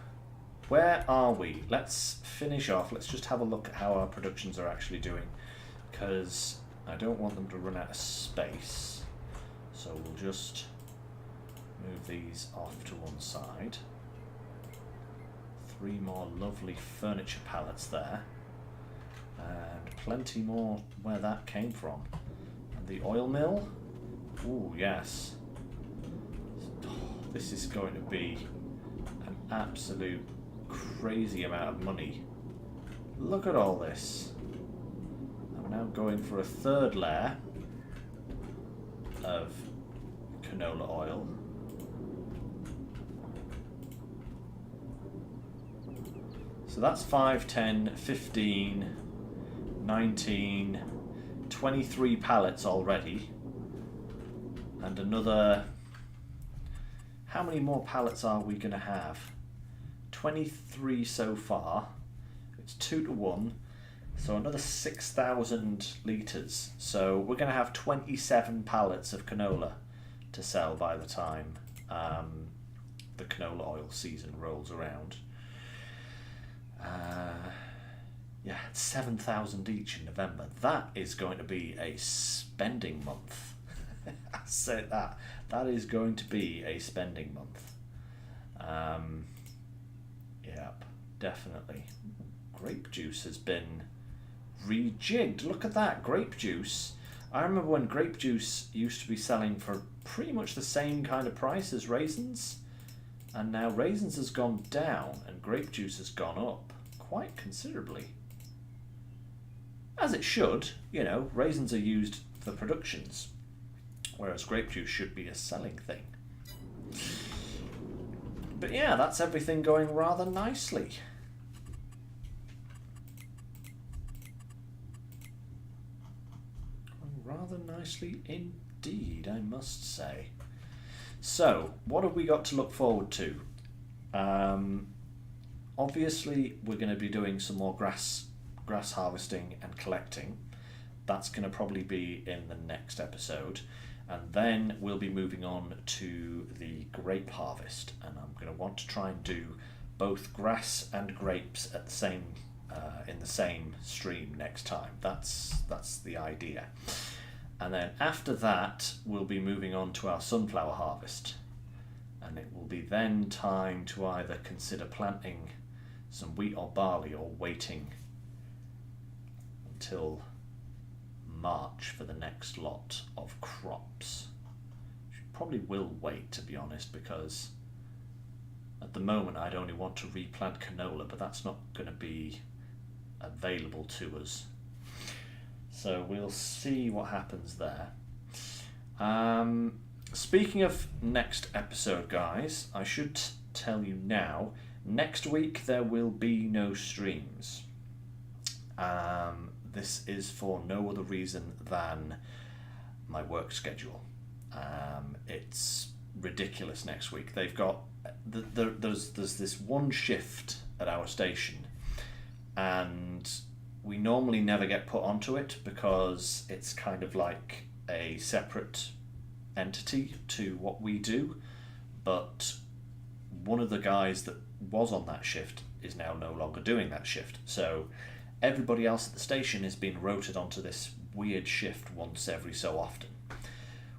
where are we? Let's finish off. Let's just have a look at how our productions are actually doing, because I don't want them to run out of space. So we'll just Move these off to one side. 3 more lovely furniture pallets there. And plenty more where that came from. And the oil mill. Ooh, yes. Oh, this is going to be an absolute crazy amount of money. Look at all this. I'm now going for a 3rd layer of canola oil. So that's 5, 10, 15, 19, 23 pallets already. And another... How many more pallets are we going to have? 23 so far. It's 2 to 1. So another 6,000 litres. So we're going to have 27 pallets of canola to sell by the time the canola oil season rolls around. Yeah, 7,000 each in November. That is going to be a spending month. I say that. That is going to be a spending month. Yep, definitely. Grape juice has been rejigged. Look at that, grape juice. I remember when grape juice used to be selling for pretty much the same kind of price as raisins. And now raisins has gone down and grape juice has gone up quite considerably. As it should, you know, raisins are used for productions, whereas grape juice should be a selling thing. But yeah, that's everything going rather nicely. Rather nicely indeed, I must say. So, what have we got to look forward to? Obviously, we're going to be doing some more grass harvesting and collecting. That's going to probably be in the next episode. And then we'll be moving on to the grape harvest. And I'm going to want to try and do both grass and grapes at the same in the same stream next time. That's the idea. And then after that, we'll be moving on to our sunflower harvest. And it will be then time to either consider planting some wheat or barley or waiting until March for the next lot of crops. Probably will wait, to be honest, because at the moment I'd only want to replant canola, but that's not going to be available to us. So we'll see what happens there. Speaking of next episode, guys, I should tell you now, next week there will be no streams. This is for no other reason than my work schedule. It's ridiculous next week. They've got there's this one shift at our station, and we normally never get put onto it because it's kind of like a separate entity to what we do. But one of the guys that was on that shift is now no longer doing that shift. So everybody else at the station has been rotated onto this weird shift once every so often,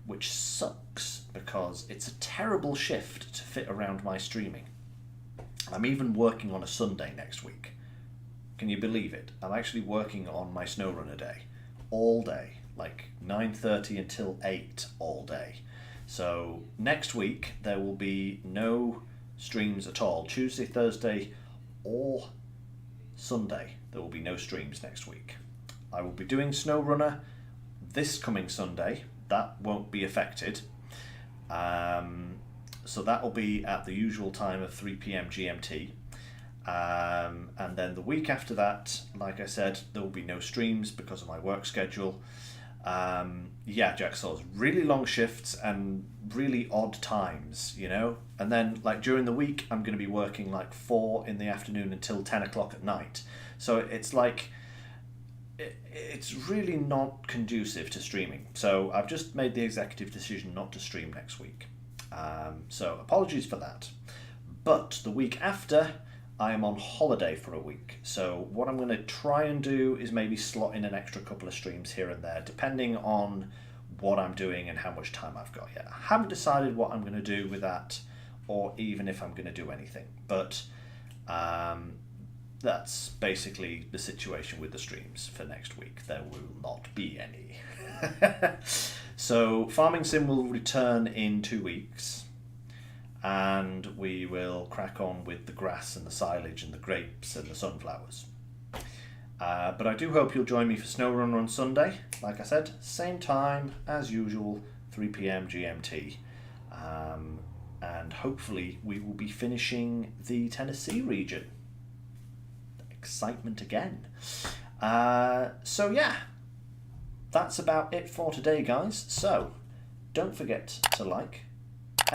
which sucks because it's a terrible shift to fit around my streaming. I'm even working on a Sunday next week. Can you believe it? I'm actually working on my SnowRunner day, all day, like 9:30 until 8 all day. So next week there will be no streams at all. Tuesday, Thursday, or Sunday there will be no streams next week. I will be doing SnowRunner this coming Sunday. That won't be affected. So that will be at the usual time of 3 p.m. GMT. And then the week after that, like I said, there will be no streams because of my work schedule. Yeah, Jacksaw's really long shifts and really odd times, you know. And then, like, during the week, I'm going to be working like 4 in the afternoon until 10 o'clock at night. So it's like, it's really not conducive to streaming. So I've just made the executive decision not to stream next week. So apologies for that. But the week after, I am on holiday for a week. So what I'm going to try and do is maybe slot in an extra couple of streams here and there, depending on what I'm doing and how much time I've got yet. I haven't decided what I'm going to do with that, or even if I'm going to do anything. But that's basically the situation with the streams for next week. There will not be any. So Farming Sim will return in 2 weeks, and we will crack on with the grass and the silage and the grapes and the sunflowers. But I do hope you'll join me for SnowRunner on Sunday. Like I said, same time as usual, 3 PM GMT. And hopefully we will be finishing the Tennessee region. Excitement again. So yeah, that's about it for today, guys. So don't forget to like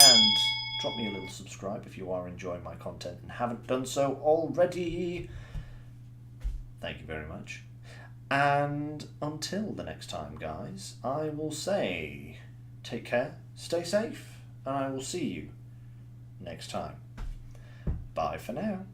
and drop me a little subscribe if you are enjoying my content and haven't done so already. Thank you very much. And until the next time, guys, I will say take care, stay safe, and I will see you next time. Bye for now.